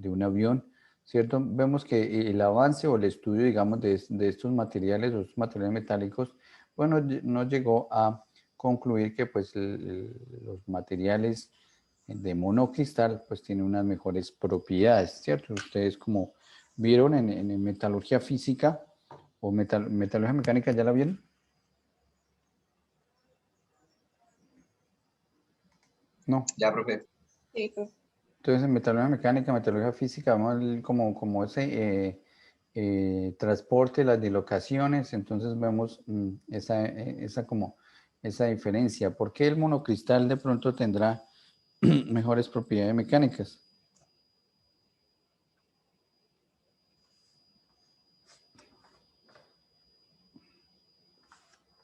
un avión, ¿cierto? Vemos que el avance o el estudio, digamos, de estos materiales, o estos materiales metálicos, bueno, nos llegó a concluir que, pues, los materiales de monocristal, pues, tienen unas mejores propiedades, ¿cierto? Ustedes como vieron en metalurgia física o metalurgia mecánica, ¿ya la vieron? No. Ya, profe. Sí, pues. Entonces en metalurgia mecánica, metalurgia física, vemos como ese transporte, las dislocaciones, entonces vemos esa diferencia. ¿Por qué el monocristal de pronto tendrá mejores propiedades mecánicas?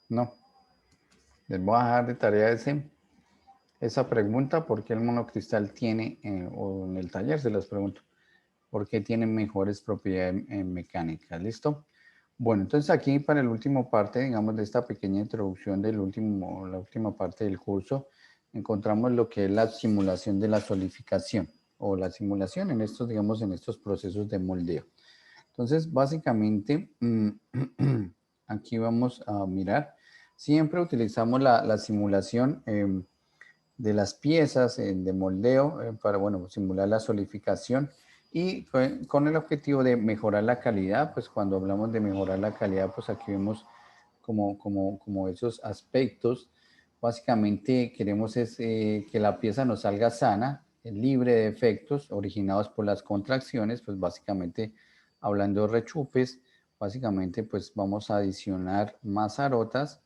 No. Les voy a dejar de tarea esa pregunta, ¿por qué el monocristal tiene, o en el taller se las pregunto, ¿por qué tiene mejores propiedades mecánicas? ¿Listo? Bueno, entonces aquí para el último parte, digamos, de esta pequeña introducción la última parte del curso, encontramos lo que es la simulación de la solidificación, o la simulación en estos, digamos, en estos procesos de moldeo. Entonces, básicamente, aquí vamos a mirar, siempre utilizamos la simulación de las piezas de moldeo para, bueno, simular la solidificación y con el objetivo de mejorar la calidad. Pues cuando hablamos de mejorar la calidad, pues aquí vemos como esos aspectos. Básicamente queremos que la pieza nos salga sana, libre de defectos originados por las contracciones, pues básicamente hablando de rechupes, básicamente pues vamos a adicionar mazarotas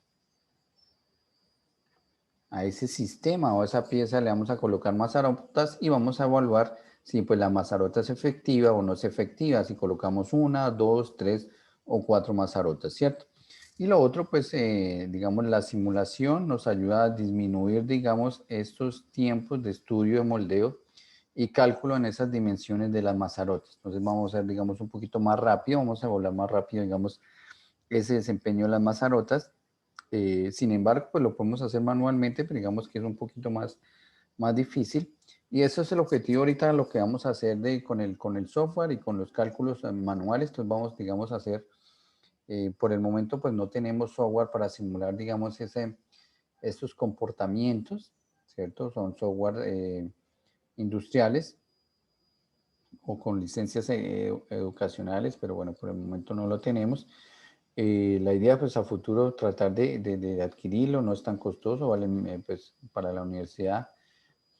a ese sistema o a esa pieza, le vamos a colocar mazarotas y vamos a evaluar si pues la mazarota es efectiva o no es efectiva, si colocamos 1, 2, 3 o 4 mazarotas, ¿cierto? Y lo otro, pues, digamos, la simulación nos ayuda a disminuir, digamos, estos tiempos de estudio de moldeo y cálculo en esas dimensiones de las mazarotas. Entonces vamos a hacer, digamos, un poquito más rápido, vamos a evaluar más rápido, digamos, ese desempeño de las mazarotas. Sin embargo, pues lo podemos hacer manualmente, pero digamos que es un poquito más difícil. Y eso es el objetivo ahorita, lo que vamos a hacer con el software y con los cálculos manuales. Entonces vamos, digamos, a hacer Por el momento, pues no tenemos software para simular, digamos, estos comportamientos, ¿cierto? Son software industriales o con licencias educacionales, pero bueno, por el momento no lo tenemos. La idea, pues a futuro, tratar de adquirirlo, no es tan costoso, vale, pues para la universidad,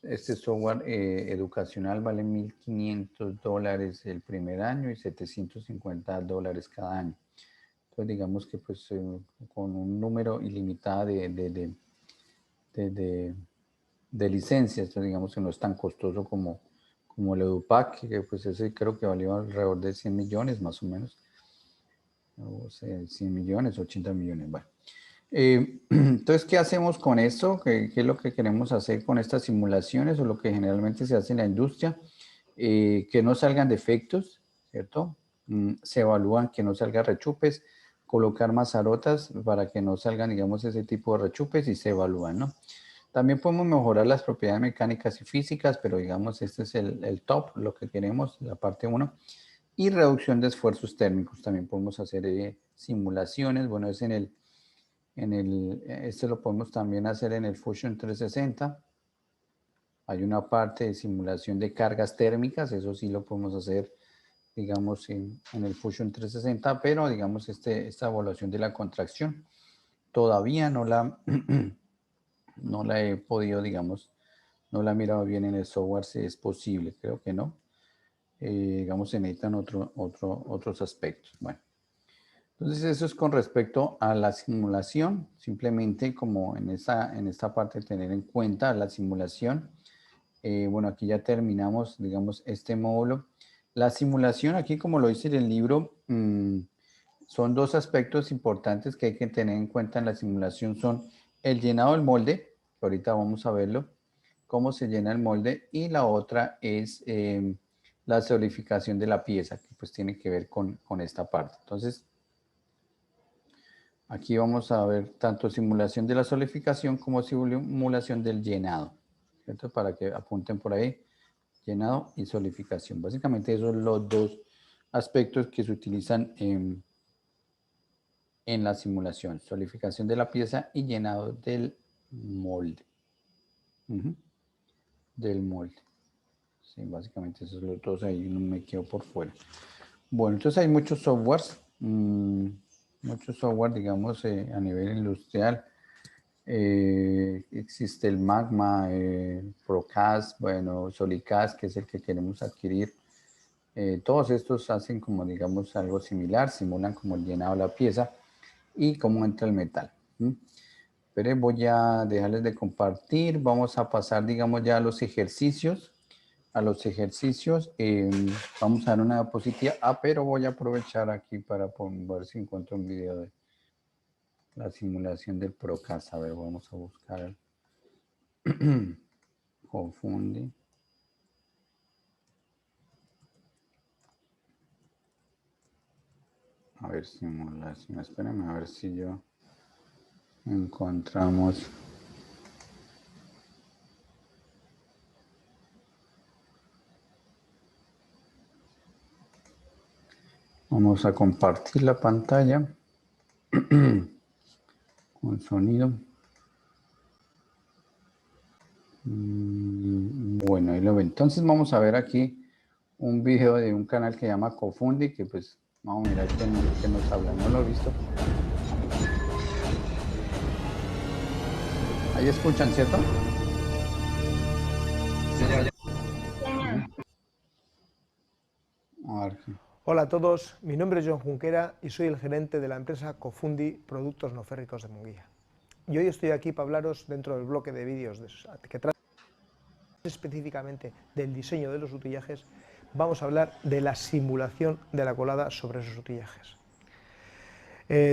este software educacional vale $1.500 el primer año y $750 cada año. Entonces, digamos que pues con un número ilimitado de licencias, entonces digamos que no es tan costoso como el EduPac, que pues ese creo que valió alrededor de 100 millones más o menos. O sea, 100 millones, 80 millones, bueno. Entonces, ¿qué hacemos con esto? ¿Qué es lo que queremos hacer con estas simulaciones o lo que generalmente se hace en la industria? Que no salgan defectos, ¿cierto? Se evalúan que no salgan rechupes, colocar mazarotas para que no salgan, digamos, ese tipo de rechupes y se evalúan, ¿no? También podemos mejorar las propiedades mecánicas y físicas, pero digamos, este es el top, lo que queremos, la parte 1. Y reducción de esfuerzos térmicos. También podemos hacer simulaciones. Bueno, es este lo podemos también hacer en el Fusion 360. Hay una parte de simulación de cargas térmicas. Eso sí lo podemos hacer, digamos, en el Fusion 360. Pero, digamos, esta evaluación de la contracción todavía no la he podido, digamos, no la he mirado bien en el software si es posible. Creo que no. Digamos, se necesitan otros aspectos. Bueno, entonces eso es con respecto a la simulación, simplemente como en esta parte tener en cuenta la simulación. Bueno, aquí ya terminamos, digamos, este módulo. La simulación, aquí como lo dice en el libro, son dos aspectos importantes que hay que tener en cuenta en la simulación. Son el llenado del molde, que ahorita vamos a verlo, cómo se llena el molde, y la otra es la solidificación de la pieza, que pues tiene que ver con esta parte. Entonces, aquí vamos a ver tanto simulación de la solidificación como simulación del llenado, ¿cierto? Para que apunten por ahí, llenado y solidificación. Básicamente esos son los dos aspectos que se utilizan en la simulación, solidificación de la pieza y llenado del molde. Del molde. Sí, básicamente esos son los dos, ahí no me quedo por fuera. Bueno, entonces hay muchos softwares, digamos, a nivel industrial. Existe el Magma, Procast, bueno, Solicast, que es el que queremos adquirir. Todos estos hacen como, digamos, algo similar, simulan como el llenado de la pieza y cómo entra el metal. Pero voy a dejarles de compartir. Vamos a pasar, digamos, ya a los ejercicios. Vamos a dar una diapositiva. Pero voy a aprovechar aquí para ver si encuentro un video de la simulación del Procast. A ver, vamos a buscar el Cofundi. A ver, simulación. Espérenme a ver si yo encontramos. Vamos a compartir la pantalla con sonido. Bueno, ahí lo ven. Entonces vamos a ver aquí un video de un canal que se llama Cofundi, que pues vamos a mirar qué nos habla. No lo he visto. Ahí escuchan, ¿cierto? A ver. Hola a todos, mi nombre es John Junquera y soy el gerente de la empresa Cofundi Productos No Férricos de Munguía. Y hoy estoy aquí para hablaros dentro del bloque de vídeos que trata específicamente del diseño de los utillajes. Vamos a hablar de la simulación de la colada sobre esos utillajes.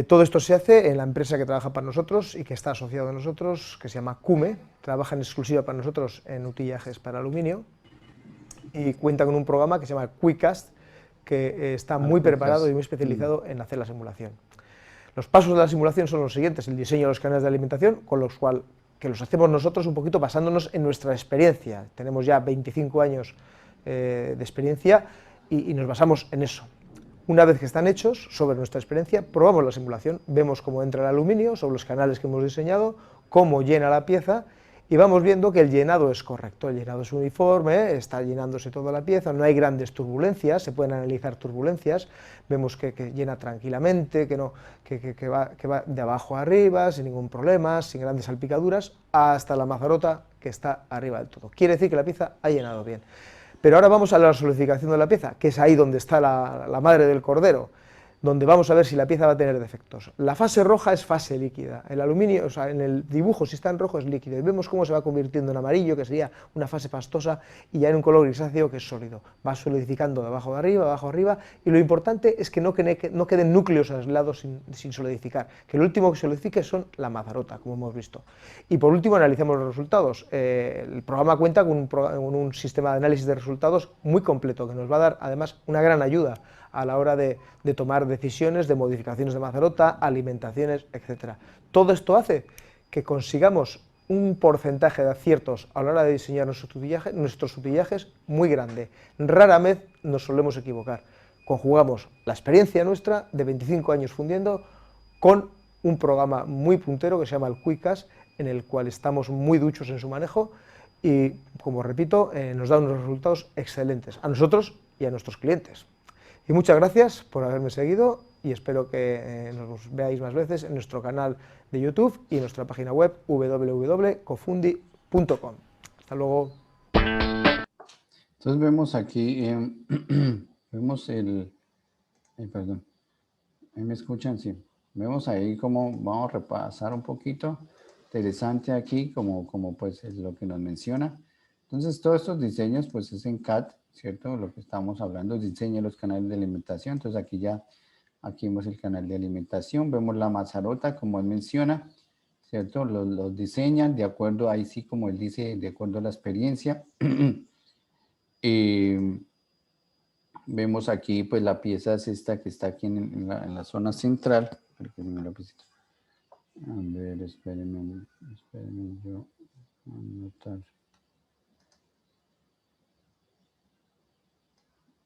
Todo esto se hace en la empresa que trabaja para nosotros y que está asociado a nosotros, que se llama CUME, trabaja en exclusiva para nosotros en utillajes para aluminio y cuenta con un programa que se llama QuickCast, que está muy preparado y muy especializado en hacer la simulación. Los pasos de la simulación son los siguientes: el diseño de los canales de alimentación, con los cuales los hacemos nosotros un poquito basándonos en nuestra experiencia. Tenemos ya 25 años de experiencia y nos basamos en eso. Una vez que están hechos, sobre nuestra experiencia, probamos la simulación, vemos cómo entra el aluminio sobre los canales que hemos diseñado, cómo llena la pieza, y vamos viendo que el llenado es correcto, el llenado es uniforme, está llenándose toda la pieza, no hay grandes turbulencias, se pueden analizar turbulencias, vemos que llena tranquilamente, que va de abajo a arriba, sin ningún problema, sin grandes salpicaduras, hasta la mazarota que está arriba del todo. Quiere decir que la pieza ha llenado bien. Pero ahora vamos a la solidificación de la pieza, que es ahí donde está la madre del cordero, donde vamos a ver si la pieza va a tener defectos. La fase roja es fase líquida, el aluminio, o sea, en el dibujo si está en rojo es líquido, y vemos cómo se va convirtiendo en amarillo, que sería una fase pastosa, y ya en un color grisáceo, que es sólido. Va solidificando de abajo arriba, y lo importante es que no queden núcleos aislados sin solidificar, que el último que solidifique son la mazarota, como hemos visto. Y por último analizamos los resultados. El programa cuenta con un sistema de análisis de resultados muy completo, que nos va a dar además una gran ayuda a la hora de tomar decisiones de modificaciones de mazarota, alimentaciones, etc. Todo esto hace que consigamos un porcentaje de aciertos a la hora de diseñar nuestros utillajes muy grande. Rara vez nos solemos equivocar. Conjugamos la experiencia nuestra de 25 años fundiendo con un programa muy puntero que se llama el QuickCast, en el cual estamos muy duchos en su manejo y, como repito, nos da unos resultados excelentes a nosotros y a nuestros clientes. Y muchas gracias por haberme seguido y espero que nos veáis más veces en nuestro canal de YouTube y en nuestra página web www.cofundi.com. Hasta luego. Entonces vemos aquí, vemos perdón, ¿ahí me escuchan? Sí. Vemos ahí como, vamos a repasar un poquito, interesante aquí, como pues es lo que nos menciona. Entonces todos estos diseños pues es en CAD, ¿cierto? Lo que estamos hablando es diseño de los canales de alimentación. Entonces aquí vemos el canal de alimentación, vemos la mazarota como él menciona, ¿cierto? Los diseñan de acuerdo, ahí sí como él dice, de acuerdo a la experiencia. Vemos aquí pues la pieza es esta que está aquí en la zona central. A ver, espérenme yo anotar.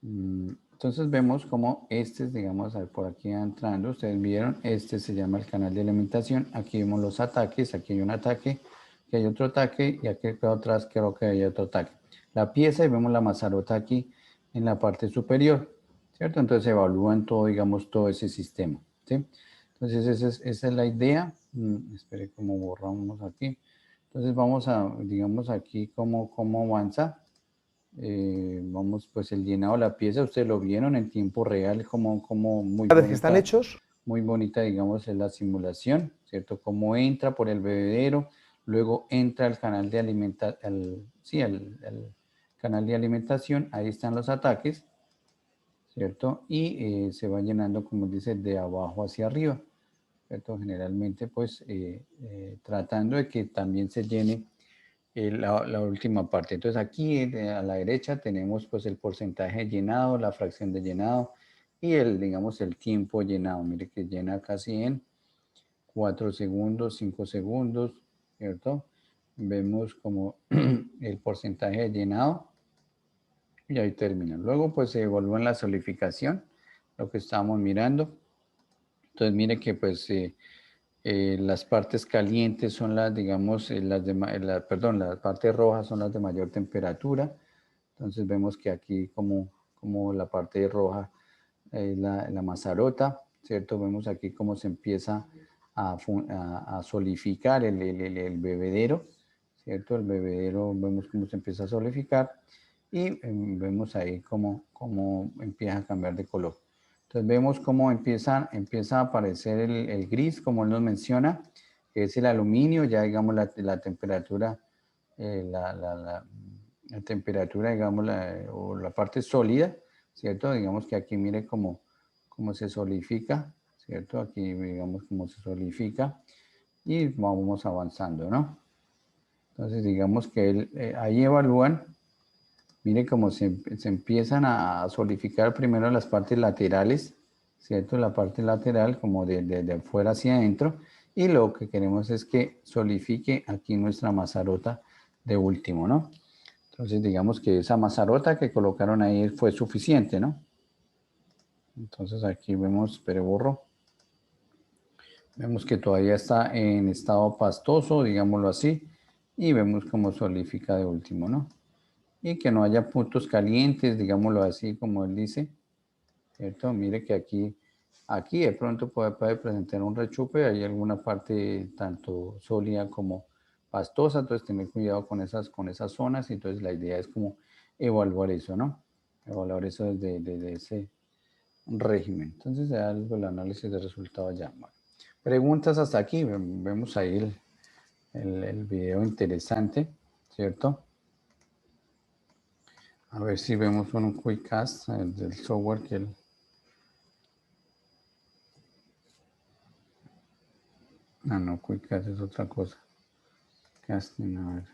Entonces vemos como digamos, por aquí entrando, ustedes vieron, se llama el canal de alimentación. Aquí vemos los ataques, aquí hay un ataque, aquí hay otro ataque y aquí atrás creo que hay otro ataque. La pieza y vemos la mazarota aquí en la parte superior, ¿cierto? Entonces evalúan todo, digamos, todo ese sistema, ¿sí? Entonces esa es la idea. Espere cómo borramos aquí. Entonces vamos a, digamos, aquí cómo avanza. Vamos, pues el llenado de la pieza, ustedes lo vieron en tiempo real, como muy Una vez que están hechos, muy bonita, digamos, es la simulación, ¿cierto? Cómo entra por el bebedero, luego entra al canal de alimentación, el canal de alimentación, ahí están los ataques, ¿cierto? Y se va llenando, como dice, de abajo hacia arriba, ¿cierto? Generalmente, pues, tratando de que también se llene la última parte. Entonces aquí a la derecha tenemos pues el porcentaje llenado, la fracción de llenado y digamos el tiempo llenado. Mire que llena casi en 4 segundos, 5 segundos, ¿cierto? Vemos como el porcentaje de llenado y ahí termina. Luego pues se evalúa la solidificación, lo que estábamos mirando. Entonces mire que pues las partes calientes son las, digamos, las partes rojas son las de mayor temperatura. Entonces vemos que aquí como la parte roja es la mazarota, ¿cierto? Vemos aquí cómo se empieza a solidificar el bebedero, ¿cierto? El bebedero vemos cómo se empieza a solidificar y vemos ahí cómo empieza a cambiar de color. Entonces vemos cómo empieza a aparecer el gris, como él nos menciona, que es el aluminio, ya digamos la temperatura, la temperatura, digamos, o la parte sólida, ¿cierto? Digamos que aquí mire cómo se solidifica, ¿cierto? Aquí digamos cómo se solidifica y vamos avanzando, ¿no? Entonces digamos que ahí evalúan. Mire cómo se empiezan a solidificar primero las partes laterales, ¿cierto? La parte lateral como de afuera hacia adentro. Y lo que queremos es que solidifique aquí nuestra mazarota de último, ¿no? Entonces digamos que esa mazarota que colocaron ahí fue suficiente, ¿no? Entonces aquí vemos, pero borro. Vemos que todavía está en estado pastoso, digámoslo así, y vemos cómo solidifica de último, ¿no? Y que no haya puntos calientes, digámoslo así, como él dice, ¿cierto? Mire que aquí de pronto puede presentar un rechupe, hay alguna parte tanto sólida como pastosa, entonces tener cuidado con esas zonas, y entonces la idea es como evaluar eso, ¿no? Evaluar eso desde ese régimen. Entonces ya el análisis de resultados ya. Bueno, preguntas hasta aquí, vemos ahí el video interesante, ¿cierto? A ver si vemos un quick cast del software que él... Ah, no, quick cast es otra cosa. Casting, a ver.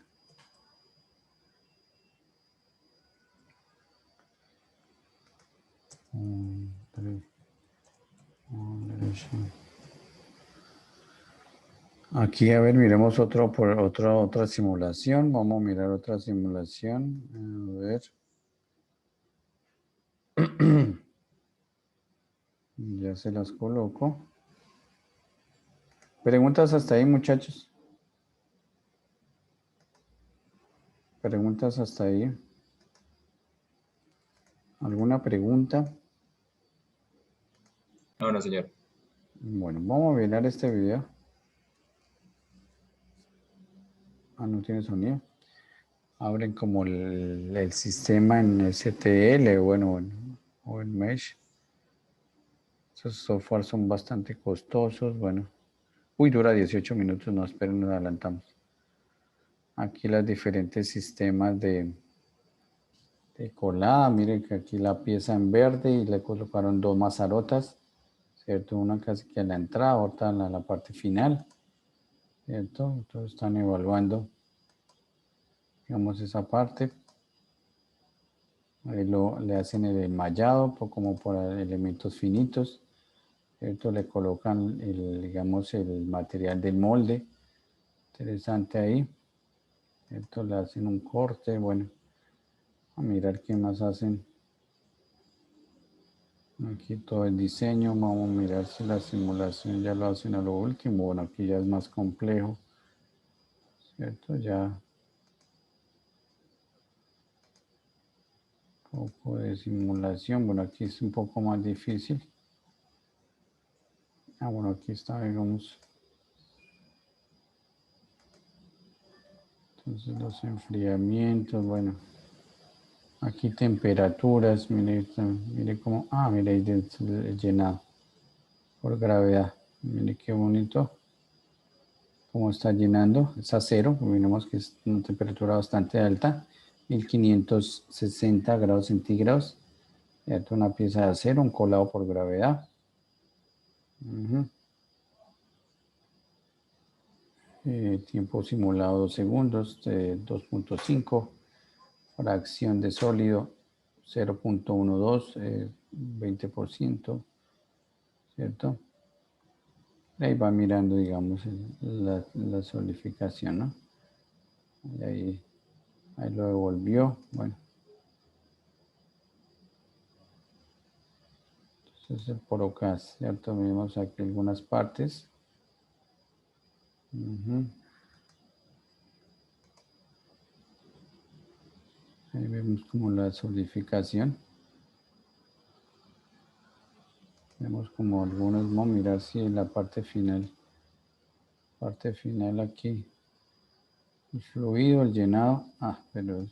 Aquí, a ver, miremos otra simulación. Vamos a mirar otra simulación. A ver. Ya se las coloco. Preguntas hasta ahí, muchachos. Preguntas hasta ahí. ¿Alguna pregunta? No, no, señor. Bueno, vamos a mirar este video. Ah, no tiene sonido. Abren como el sistema en STL, bueno, o en Mesh. Esos software son bastante costosos, bueno. Uy, dura 18 minutos, no, esperen, nos adelantamos. Aquí los diferentes sistemas de colada. Miren que aquí la pieza en verde y le colocaron dos mazarotas, ¿cierto? Una casi que a la entrada, otra en la parte final, ¿cierto? Entonces están evaluando, digamos, esa parte. Ahí le hacen el enmallado como por elementos finitos, ¿cierto? Le colocan, digamos, el material del molde. Interesante ahí, ¿cierto? Le hacen un corte, bueno. A mirar qué más hacen. Aquí todo el diseño. Vamos a mirar si la simulación ya lo hacen a lo último. Bueno, aquí ya es más complejo, ¿cierto? Ya un poco de simulación. Bueno, aquí es un poco más difícil. Ah, bueno, aquí está, digamos. Entonces los enfriamientos, bueno. Aquí temperaturas, mire cómo, mire ahí llenado por gravedad. Mire qué bonito cómo está llenando. Es a cero, miremos que es una temperatura bastante alta, 1560 grados centígrados. Una pieza de acero, un colado por gravedad. Tiempo simulado 2 segundos, 2.5. Fracción de sólido 0.12, 20%, ¿cierto? Ahí va mirando, digamos, la solidificación, ¿no? Y ahí lo devolvió, bueno. Entonces el porocas, ¿cierto? Vemos aquí algunas partes. Ahí vemos como la solidificación. Vemos como algunos, vamos a mirar si en la parte final aquí, el fluido, el llenado, pero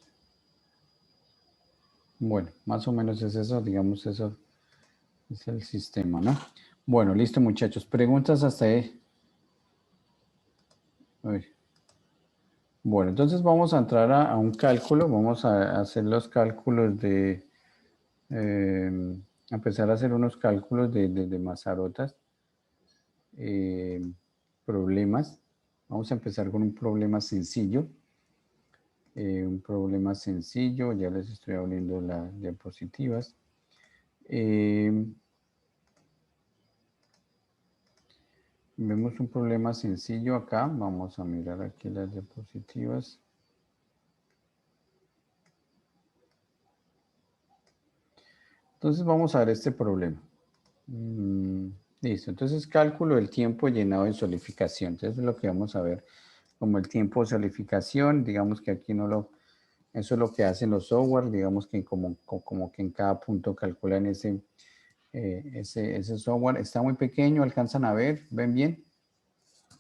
bueno, más o menos es eso, digamos, eso es el sistema, ¿no? Bueno, listo, muchachos, preguntas hasta ahí. Bueno, entonces vamos a entrar a un cálculo, vamos a hacer los cálculos empezar a hacer unos cálculos de mazarotas, problemas. Vamos a empezar con un problema sencillo. Ya les estoy abriendo las diapositivas. Vemos un problema sencillo acá. Vamos a mirar aquí las diapositivas. Entonces vamos a ver este problema. Listo, entonces cálculo del tiempo llenado en solidificación. Entonces es lo que vamos a ver como el tiempo de solidificación. Digamos que aquí no lo, eso es lo que hacen los software, digamos que como que en cada punto calculan ese software. Está muy pequeño, alcanzan a ver, ven bien.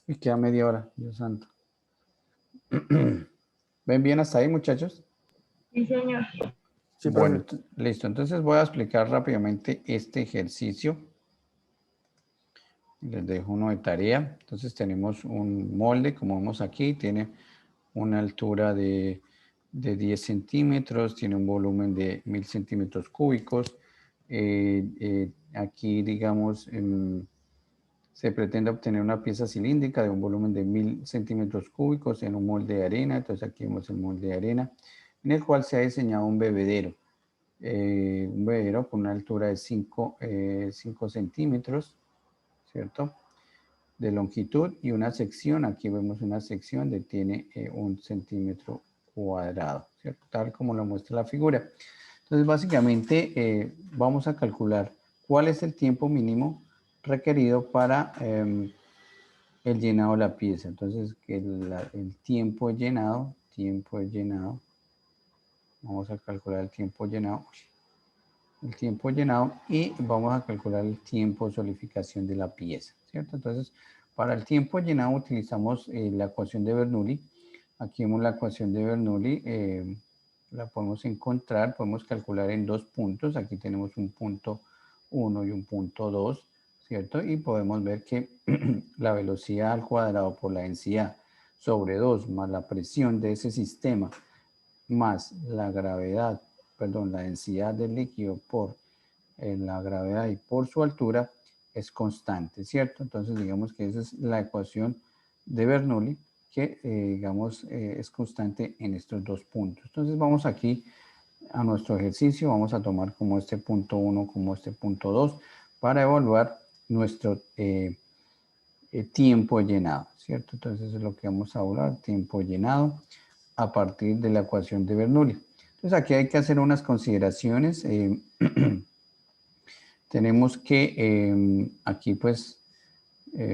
Y queda media hora, Dios santo. ¿Ven bien hasta ahí, muchachos? Sí, señor. Sí, Bueno, profe. listo. Entonces voy a explicar rápidamente este ejercicio. Les dejo uno de tarea. Entonces tenemos un molde, como vemos aquí, tiene una altura de 10 centímetros, tiene un volumen de 1000 centímetros cúbicos. Aquí, digamos, se pretende obtener una pieza cilíndrica de un volumen de 1000 centímetros cúbicos en un molde de arena. Entonces aquí vemos el molde de arena, en el cual se ha diseñado un bebedero con una altura de 5 centímetros, ¿cierto? De longitud y una sección, aquí vemos una sección que tiene 1 centímetro cuadrado, ¿cierto? Tal como lo muestra la figura. Entonces, básicamente, vamos a calcular cuál es el tiempo mínimo requerido para el llenado de la pieza. Entonces, el tiempo de llenado, vamos a calcular el tiempo llenado y vamos a calcular el tiempo de solidificación de la pieza, ¿cierto? Entonces, para el tiempo llenado utilizamos la ecuación de Bernoulli. Aquí vemos la ecuación de Bernoulli, la podemos encontrar, podemos calcular en dos puntos. Aquí tenemos un punto 1 y un punto 2, ¿cierto? Y podemos ver que la velocidad al cuadrado por la densidad sobre 2 más la presión de ese sistema más la gravedad, perdón, la densidad del líquido por la gravedad y por su altura es constante, ¿cierto? Entonces digamos que esa es la ecuación de Bernoulli que digamos es constante en estos dos puntos. Entonces vamos aquí a nuestro ejercicio, vamos a tomar como este punto 1, como este punto 2 para evaluar nuestro tiempo llenado, ¿cierto? Entonces es lo que vamos a evaluar, tiempo llenado a partir de la ecuación de Bernoulli. Entonces aquí hay que hacer unas consideraciones. Tenemos que aquí pues,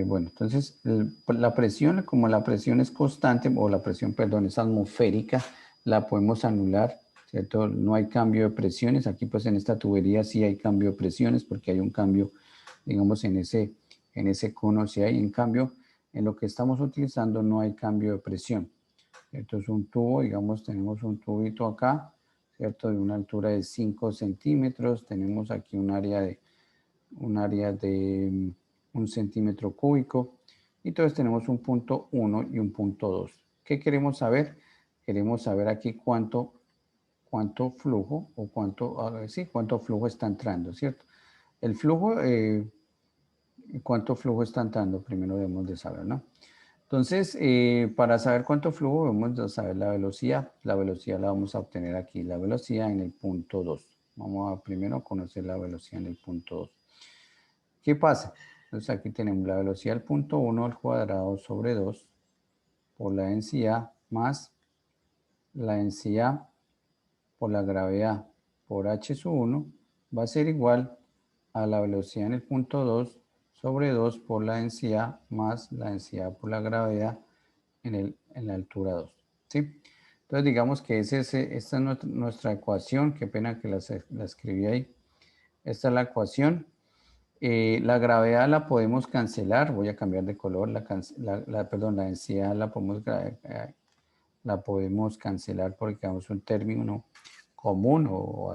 bueno, entonces la presión, como la presión es constante, o la presión, perdón, es atmosférica, la podemos anular, ¿cierto? No hay cambio de presiones. Aquí pues en esta tubería sí hay cambio de presiones porque hay un cambio, digamos, en ese cono sí hay. En cambio, en lo que estamos utilizando no hay cambio de presión. Esto es un tubo, digamos, tenemos un tubito acá, ¿cierto? De una altura de 5 centímetros. Tenemos aquí un área de 1 centímetro cúbico. Y entonces tenemos un punto 1 y un punto 2. ¿Qué queremos saber? Queremos saber aquí cuánto flujo o cuánto flujo está entrando, ¿cierto? El flujo, cuánto flujo está entrando, primero debemos de saber, ¿no? Entonces, para saber cuánto flujo, debemos de saber la velocidad. La velocidad la vamos a obtener aquí, la velocidad en el punto 2. Vamos a primero conocer la velocidad en el punto 2. ¿Qué pasa? Entonces aquí tenemos la velocidad del punto 1 al cuadrado sobre 2 por la densidad más la densidad por la gravedad por h sub 1 va a ser igual a la velocidad en el punto 2 sobre 2 por la densidad más la densidad por la gravedad en la altura 2. ¿Sí? Entonces digamos que esta es nuestra ecuación. Qué pena que la escribí ahí. Esta es la ecuación. La gravedad la podemos cancelar. Voy a cambiar de color. Perdón, la densidad la podemos cancelar porque damos un término común o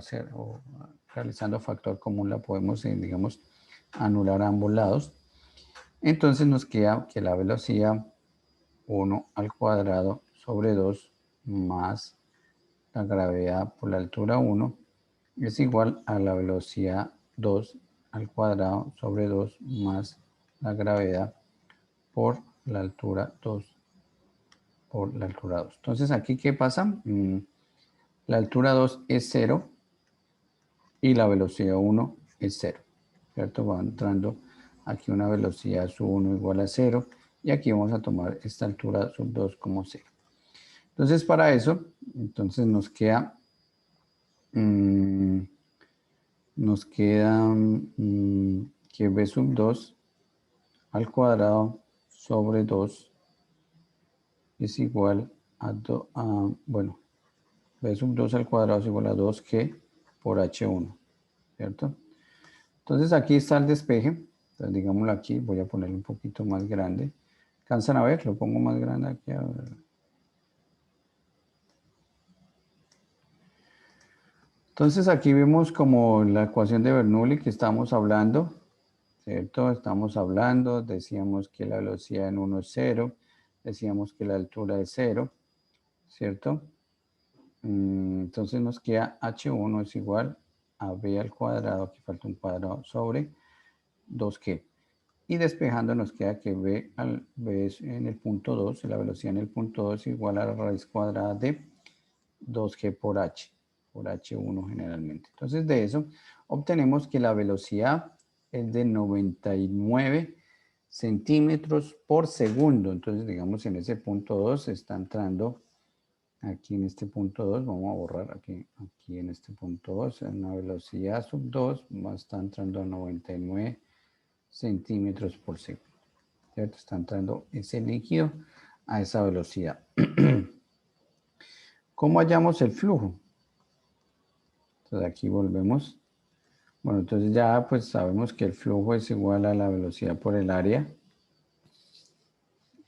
realizando factor común la podemos, digamos, anular a ambos lados. Entonces nos queda que la velocidad 1 al cuadrado sobre 2 más la gravedad por la altura 1 es igual a la velocidad 2 al cuadrado sobre 2 más la gravedad por la altura 2 por la altura 2. Entonces aquí, ¿qué pasa? La altura 2 es 0 y la velocidad 1 es 0, ¿cierto? Va entrando aquí una velocidad sub 1 igual a 0 y aquí vamos a tomar esta altura sub 2 como 0. Entonces para eso, entonces nos queda que b sub 2 al cuadrado sobre 2 es igual a, bueno, b sub 2 al cuadrado es igual a 2g por h1, ¿cierto? Entonces aquí está el despeje. Entonces digámoslo aquí, voy a ponerlo un poquito más grande. ¿Cansan a ver? Lo pongo más grande aquí. A ver. Entonces aquí vemos como la ecuación de Bernoulli que estamos hablando, ¿cierto? Estamos hablando, decíamos que la velocidad en 1 es 0, decíamos que la altura es 0, ¿cierto? Entonces nos queda h1 es igual a b al cuadrado, aquí falta un cuadrado, sobre 2g. Y despejando nos queda que b es en el punto 2, la velocidad en el punto 2 es igual a la raíz cuadrada de 2g por h1 generalmente. Entonces de eso obtenemos que la velocidad es de 99 centímetros por segundo. Entonces digamos en ese punto 2 está entrando, aquí en este punto 2, vamos a borrar aquí en este punto 2, en una velocidad sub 2 está entrando a 99 centímetros por segundo. ¿Cierto? Está entrando ese líquido a esa velocidad. ¿Cómo hallamos el flujo? Entonces aquí volvemos. Bueno, entonces ya pues sabemos que el flujo es igual a la velocidad por el área.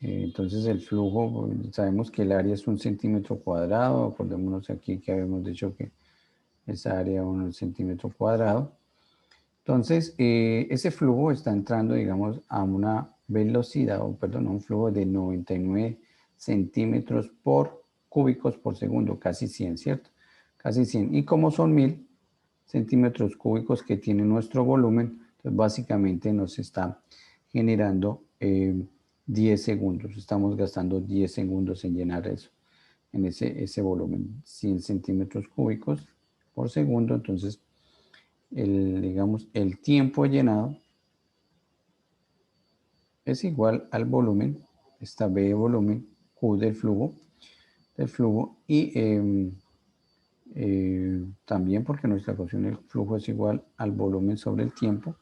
Entonces el flujo, sabemos que el área es 1 centímetro cuadrado. Acordémonos aquí que habíamos dicho que esa área es 1 centímetro cuadrado. Entonces ese flujo está entrando, digamos, a una velocidad, o perdón, a un flujo de 99 centímetros por cúbicos por segundo, casi 100, ¿cierto? Casi 100. Y como son 1000 centímetros cúbicos que tiene nuestro volumen, pues básicamente nos está generando 10 segundos. Estamos gastando 10 segundos en llenar eso, en ese volumen, 100 centímetros cúbicos por segundo. Entonces, digamos, el tiempo llenado es igual al volumen, esta B de volumen, Q del flujo, y también porque nuestra ecuación del flujo es igual al volumen sobre el tiempo.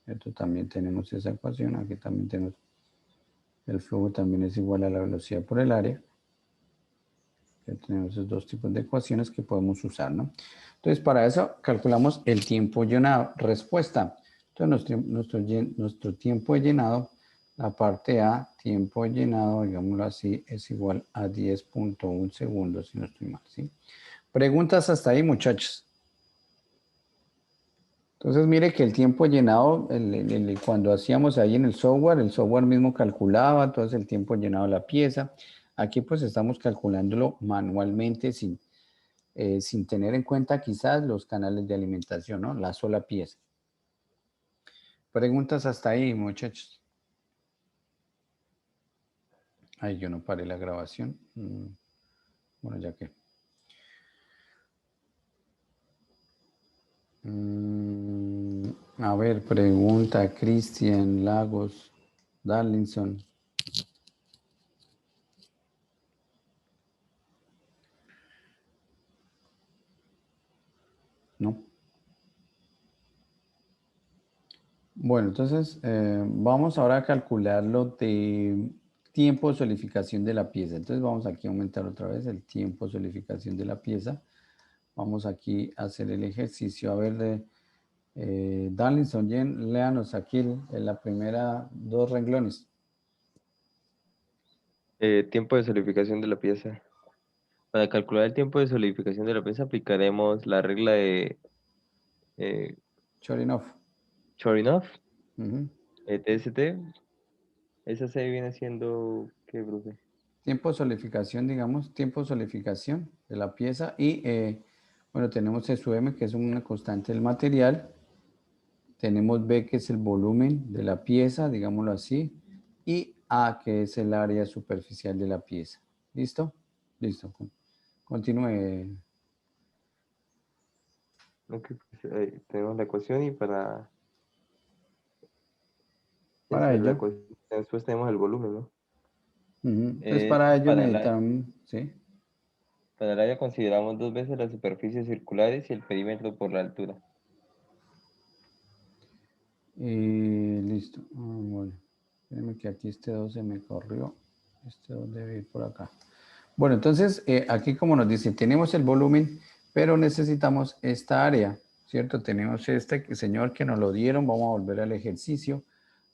Esto también tenemos esa ecuación, aquí también tenemos el flujo también es igual a la velocidad por el área. Ya tenemos esos dos tipos de ecuaciones que podemos usar, ¿no? Entonces para eso calculamos el tiempo llenado. Respuesta. Entonces nuestro tiempo de llenado, la parte A, tiempo de llenado, digámoslo así, es igual a 10.1 segundos, si no estoy mal, ¿sí? Preguntas hasta ahí, muchachos. Entonces mire que el tiempo llenado, cuando hacíamos ahí en el software mismo calculaba, entonces el tiempo llenado de la pieza. Aquí pues estamos calculándolo manualmente sin tener en cuenta quizás los canales de alimentación, ¿no? La sola pieza. Preguntas hasta ahí, muchachos. Ay, yo no paré la grabación. Bueno, ya que. A ver, pregunta Cristian Lagos, Darlinson. ¿No? Bueno, entonces vamos ahora a calcular lo de tiempo de solidificación de la pieza. Entonces vamos aquí a aumentar otra vez el tiempo de solidificación de la pieza. Vamos aquí a hacer el ejercicio. A ver, Darlinson, Jen, léanos aquí en la primera dos renglones. Tiempo de solidificación de la pieza. Para calcular el tiempo de solidificación de la pieza aplicaremos la regla de Chorinov. Chorinov, Ujú. TST. Esa se viene siendo, ¿qué, profe? Tiempo de solidificación, digamos, tiempo de solidificación de la pieza y, bueno, tenemos SUM, que es una constante del material. Tenemos B, que es el volumen de la pieza, digámoslo así, y A, que es el área superficial de la pieza. ¿Listo? Listo. Continúe. Ok, pues, tenemos la ecuación y para Para la ello. ecuación, después tenemos el volumen, ¿no? Entonces, para ello necesitamos, ¿sí? Para el área consideramos 2 veces las superficies circulares y el perímetro por la altura. Listo. Bueno, espérenme que aquí este 2 se me corrió. Este 2 debe ir por acá. Bueno, entonces aquí como nos dice, tenemos el volumen, pero necesitamos esta área, ¿cierto? Tenemos este señor que nos lo dieron, vamos a volver al ejercicio.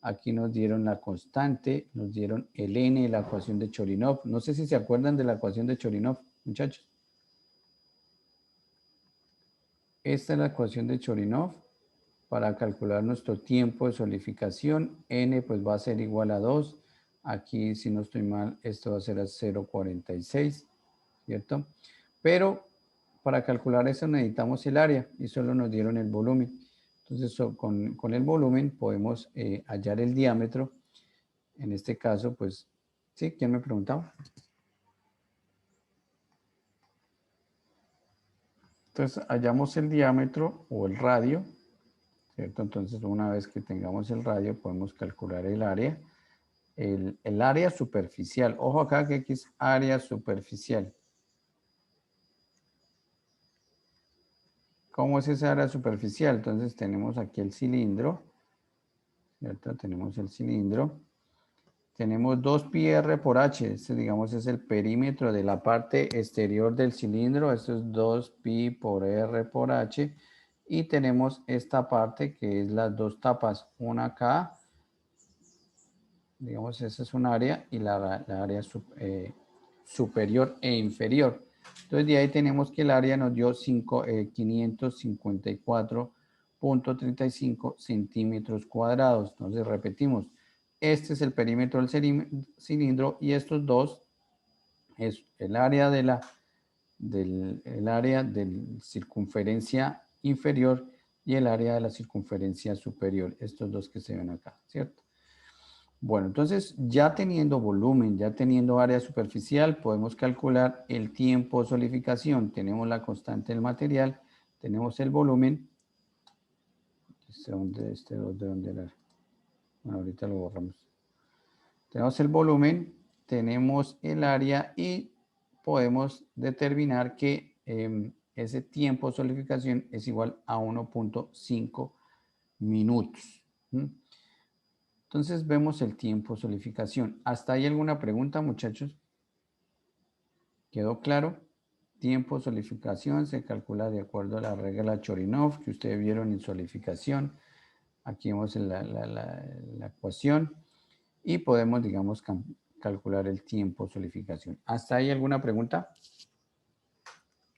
Aquí nos dieron la constante, nos dieron el n, la ecuación de Chorinov. No sé si se acuerdan de la ecuación de Chorinov, muchachos. Esta es la ecuación de Chorinov para calcular nuestro tiempo de solidificación. N pues va a ser igual a 2. Aquí, si no estoy mal, esto va a ser a 0,46, ¿cierto? Pero para calcular eso necesitamos el área y solo nos dieron el volumen. Entonces, con el volumen podemos hallar el diámetro. En este caso, pues, ¿sí? ¿Quién me preguntaba? Entonces, hallamos el diámetro o el radio, ¿cierto? Entonces, una vez que tengamos el radio, podemos calcular el área. El área superficial. Ojo acá que aquí es área superficial. ¿Cómo es esa área superficial? Entonces tenemos aquí el cilindro, ¿cierto? Tenemos el cilindro. Tenemos 2 pi r por h. Este, digamos, es el perímetro de la parte exterior del cilindro. Esto es 2 pi por r por h. Y tenemos esta parte que es las dos tapas. Una acá. Digamos, esa es un área y la área superior e inferior. Entonces, de ahí tenemos que el área nos dio 554.35 centímetros cuadrados. Entonces, repetimos, este es el perímetro del cilindro y estos dos es el área de circunferencia inferior y el área de la circunferencia superior. Estos dos que se ven acá, ¿cierto? Bueno, entonces ya teniendo volumen, ya teniendo área superficial, podemos calcular el tiempo de solidificación. Tenemos la constante del material, tenemos el volumen. ¿De dónde era? Bueno, ahorita lo borramos. Tenemos el volumen, tenemos el área y podemos determinar que ese tiempo de solidificación es igual a 1.5 minutos. Entonces vemos el tiempo de solidificación. ¿Hasta ahí alguna pregunta, muchachos? ¿Quedó claro? Tiempo de solidificación se calcula de acuerdo a la regla Chorinov que ustedes vieron en solidificación. Aquí vemos la ecuación y podemos, digamos, calcular el tiempo de solidificación. ¿Hasta ahí alguna pregunta?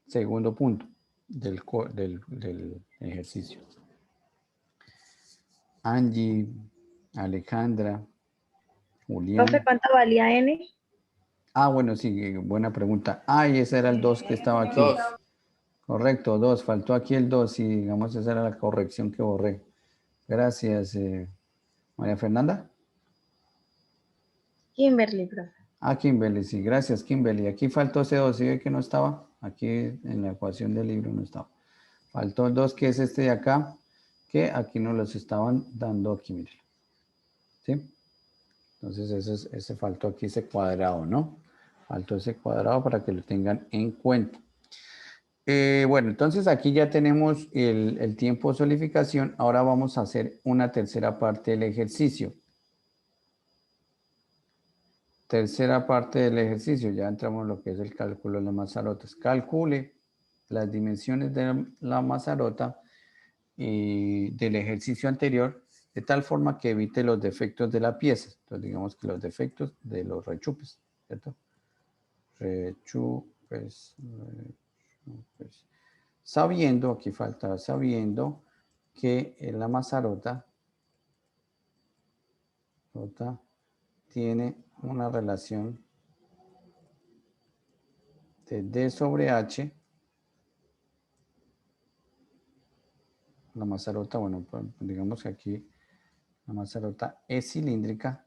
Segundo punto del ejercicio. Angie, Alejandra, Julián. Profe, ¿cuánto valía N? Ah, bueno, sí, buena pregunta. Ah, y ese era el 2 que estaba aquí. 2. Correcto, 2. Faltó aquí el 2 y digamos esa era la corrección que borré. Gracias, María Fernanda. Kimberly, profe. Ah, Kimberly, sí. Gracias, Kimberly. Aquí faltó ese 2. ¿Sí ve que no estaba? Aquí en la ecuación del libro no estaba. Faltó el 2, que es este de acá, que aquí nos los estaban dando aquí, miren. ¿Sí? Entonces ese faltó aquí, ese cuadrado, ¿no? Faltó ese cuadrado para que lo tengan en cuenta. Bueno, entonces aquí ya tenemos el tiempo de solidificación. Ahora vamos a hacer una tercera parte del ejercicio. Tercera parte del ejercicio, ya entramos en lo que es el cálculo de las mazarotas. Calcule las dimensiones de la mazarota del ejercicio anterior de tal forma que evite los defectos de la pieza. Entonces digamos que los defectos de los rechupes, ¿cierto? Rechupes. Sabiendo, aquí falta sabiendo que la mazarota tiene una relación de D sobre H. La mazarota, bueno, pues digamos que aquí la mazarota es cilíndrica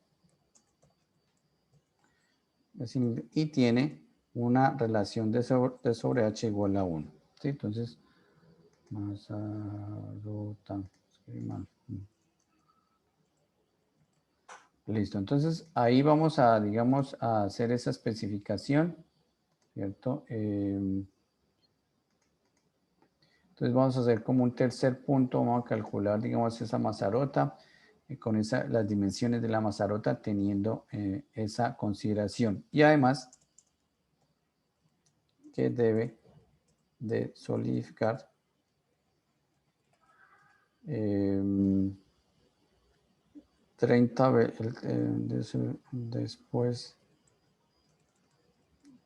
y tiene una relación de sobre H igual a 1. ¿Sí? Entonces, mazarota, escribí mal. Listo, entonces ahí vamos a, digamos, a hacer esa especificación, ¿cierto? Entonces vamos a hacer como un tercer punto, vamos a calcular, digamos, esa mazarota, con las dimensiones de la mazarota teniendo esa consideración. Y además, que debe de solidificar 30 después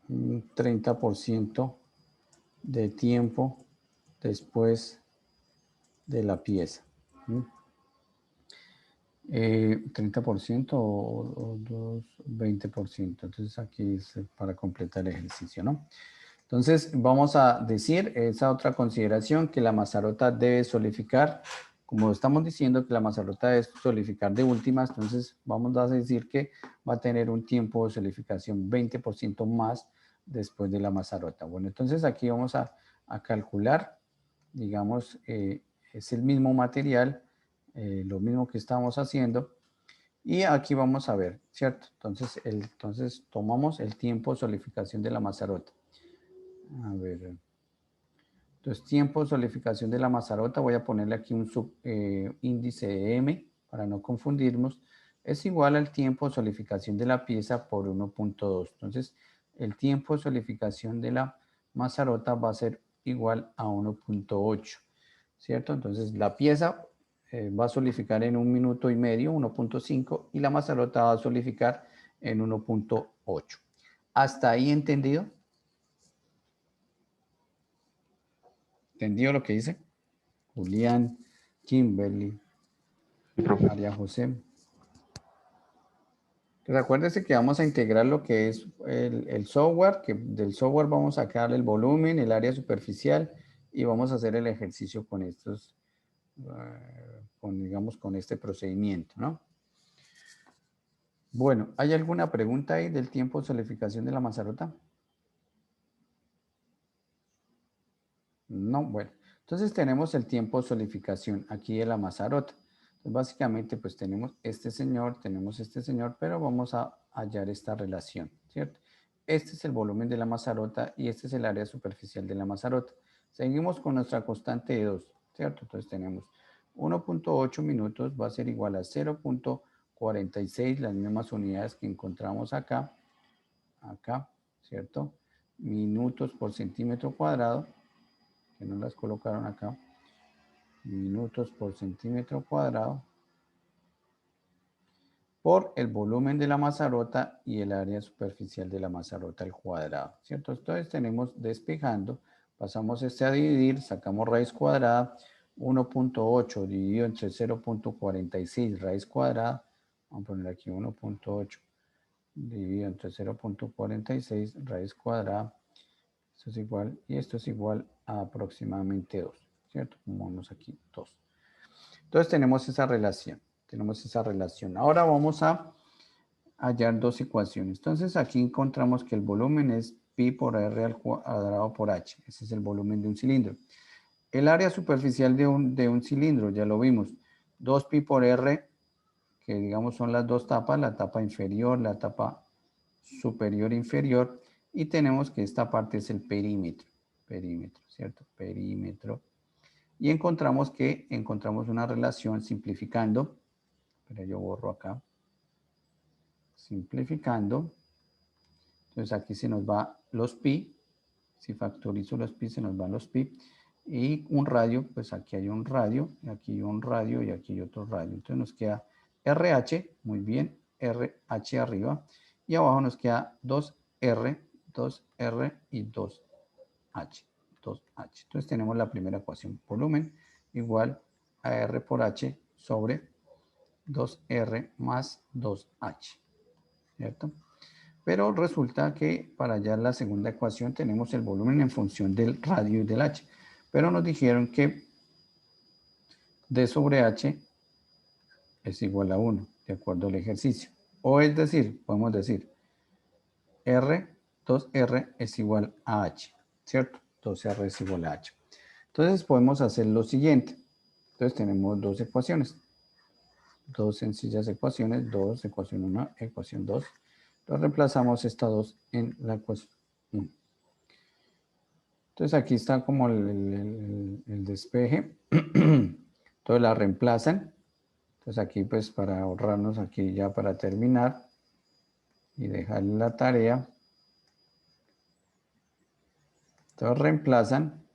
30% de tiempo después de la pieza. 30% o 20%. Entonces aquí es para completar el ejercicio, ¿no? Entonces vamos a decir esa otra consideración, que la mazarota debe solidificar. Como estamos diciendo que la mazarota debe solidificar de últimas, entonces vamos a decir que va a tener un tiempo de solidificación 20% más después de la mazarota. Bueno, entonces aquí vamos a calcular, digamos, es el mismo material, lo mismo que estamos haciendo, y aquí vamos a ver, ¿cierto? Entonces tomamos el tiempo de solidificación de la mazarota. A ver, entonces tiempo de solidificación de la mazarota, voy a ponerle aquí un índice de M para no confundirnos, es igual al tiempo de solidificación de la pieza por 1.2. Entonces el tiempo de solidificación de la mazarota va a ser igual a 1.8, ¿cierto? Entonces la pieza va a solidificar en 1 minuto y medio, 1.5, y la mazarota va a solidificar en 1.8. ¿Hasta ahí entendido? ¿Entendido lo que dice? Julián, Kimberly, María José. Pues acuérdense que vamos a integrar lo que es el software, que del software vamos a sacar el volumen, el área superficial, y vamos a hacer el ejercicio con estos, digamos, con este procedimiento, ¿no? Bueno, ¿hay alguna pregunta ahí del tiempo de solidificación de la mazarota? No, bueno. Entonces tenemos el tiempo de solidificación aquí de la mazarota. Entonces básicamente pues tenemos este señor, pero vamos a hallar esta relación, ¿cierto? Este es el volumen de la mazarota y este es el área superficial de la mazarota. Seguimos con nuestra constante de 2, ¿cierto? Entonces tenemos 1.8 minutos va a ser igual a 0.46, las mismas unidades que encontramos acá, ¿cierto? Minutos por centímetro cuadrado, que no las colocaron acá, minutos por centímetro cuadrado, por el volumen de la mazarota y el área superficial de la mazarota al cuadrado, ¿cierto? Entonces tenemos despejando, pasamos a dividir, sacamos raíz cuadrada, 1.8 dividido entre 0.46 raíz cuadrada, vamos a poner aquí 1.8 dividido entre 0.46 raíz cuadrada, esto es igual, y esto es igual a aproximadamente 2, ¿cierto? Pongamos aquí 2. Entonces tenemos esa relación, Ahora vamos a hallar dos ecuaciones. Entonces aquí encontramos que el volumen es pi por r al cuadrado por h. Ese es el volumen de un cilindro. El área superficial de un cilindro, ya lo vimos, 2pi por r, que digamos son las dos tapas, la tapa inferior, la tapa superior e inferior, y tenemos que esta parte es el perímetro, ¿cierto? Perímetro. Y encontramos una relación simplificando, pero yo borro acá, simplificando, entonces aquí se nos va los pi, si factorizo los pi se nos van los pi, y un radio, pues aquí hay un radio, y aquí hay un radio, y aquí hay otro radio, entonces nos queda RH, muy bien, RH arriba, y abajo nos queda 2R y 2H. 2H. Entonces tenemos la primera ecuación, volumen igual a R por H sobre 2R más 2H, ¿cierto? Pero resulta que para hallar la segunda ecuación tenemos el volumen en función del radio y del H, pero nos dijeron que D sobre H es igual a 1, de acuerdo al ejercicio. O es decir, podemos decir, 2R es igual a H, ¿cierto? 2R es igual a H. Entonces podemos hacer lo siguiente. Entonces tenemos dos ecuaciones. Dos sencillas ecuaciones. Ecuación 1, ecuación 2. Entonces reemplazamos esta 2 en la ecuación 1. Entonces aquí está como el despeje. Entonces la reemplazan. Entonces aquí pues para ahorrarnos aquí ya para terminar y dejarle la tarea. Entonces reemplazan,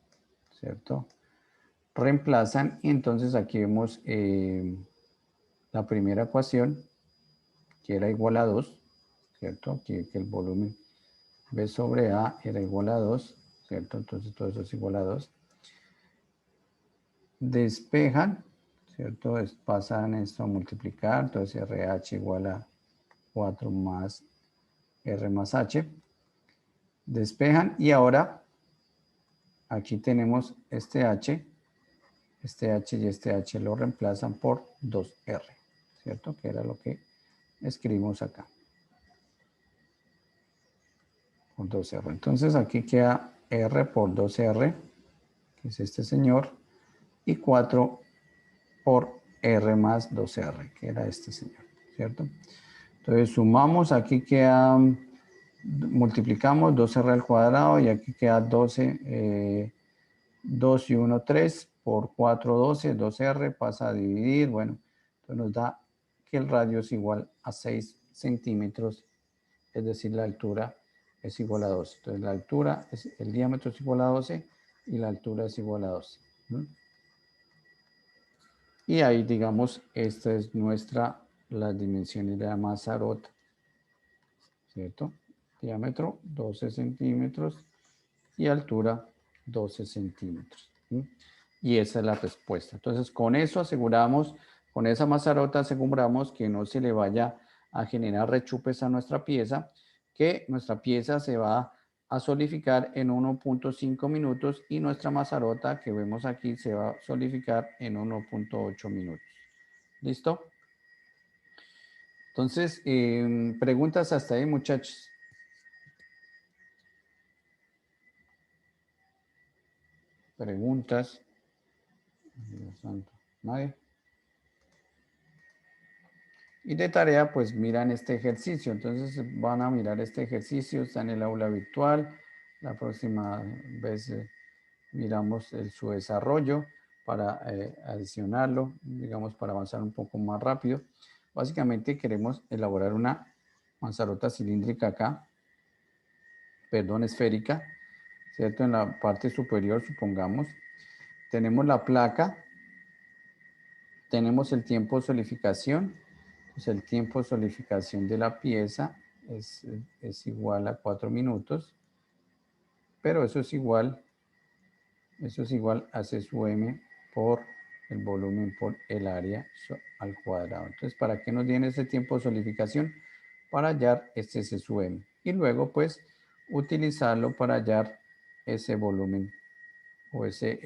¿cierto? Reemplazan y entonces aquí vemos la primera ecuación que era igual a 2, ¿cierto? Que el volumen B sobre A era igual a 2, ¿cierto? Entonces todo eso es igual a 2. Despejan, ¿cierto? Pasan esto a multiplicar, entonces RH igual a 4 más R más H. Despejan y ahora aquí tenemos este H y este H lo reemplazan por 2R, ¿cierto? Que era lo que escribimos acá. Por 2R. Entonces aquí queda R por 2R, que es este señor, y 4 por R más 2R, que era este señor, ¿cierto? Entonces sumamos, aquí queda, multiplicamos 2R al cuadrado y aquí queda 12, 2 y 1, 3, por 4, 12, 2R pasa a dividir, bueno, entonces nos da que el radio es igual a 6 centímetros, es decir, la altura es igual a 12. Entonces la altura, el diámetro es igual a 12 y la altura es igual a 12. Y ahí, digamos, esta es las dimensiones de la Mazarota, ¿cierto? Diámetro 12 centímetros y altura 12 centímetros. Y esa es la respuesta. Entonces, con eso aseguramos, con esa Mazarota aseguramos que no se le vaya a generar rechupes a nuestra pieza, que nuestra pieza se va a solidificar en 1.5 minutos y nuestra Mazarota que vemos aquí se va a solidificar en 1.8 minutos. ¿Listo? Entonces, preguntas hasta ahí, muchachos. Preguntas. Dios santo. ¿Nadie? Y de tarea, pues miran este ejercicio. Entonces van a mirar este ejercicio, está en el aula virtual. La próxima vez miramos su desarrollo para adicionarlo, digamos, para avanzar un poco más rápido. Básicamente queremos elaborar una Mazarota cilíndrica acá, perdón, esférica, ¿cierto? En la parte superior, supongamos, tenemos la placa, tenemos el tiempo de solidificación. Pues el tiempo de solidificación de la pieza es igual a 4 minutos, pero eso es igual a C sub M por el volumen por el área al cuadrado. Entonces, ¿para qué nos viene ese tiempo de solidificación? Para hallar este C sub M. Y luego, pues, utilizarlo para hallar ese volumen o ese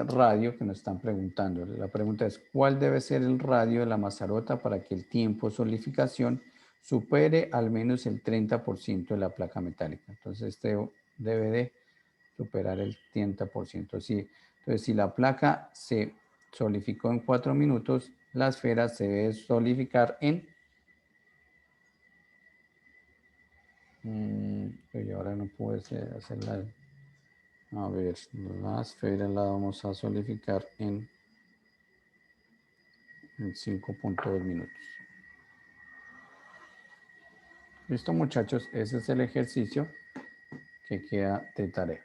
radio que nos están preguntando. La pregunta es, ¿cuál debe ser el radio de la Mazarota para que el tiempo de solidificación supere al menos el 30% de la placa metálica? Entonces, este debe de superar el 30%. Sí. Entonces, si la placa se solidificó en 4 minutos, la esfera se debe solidificar en... y ahora no puedo hacerla... A ver, la esfera la vamos a solidificar en 5.2 minutos. Listo, muchachos, ese es el ejercicio que queda de tarea.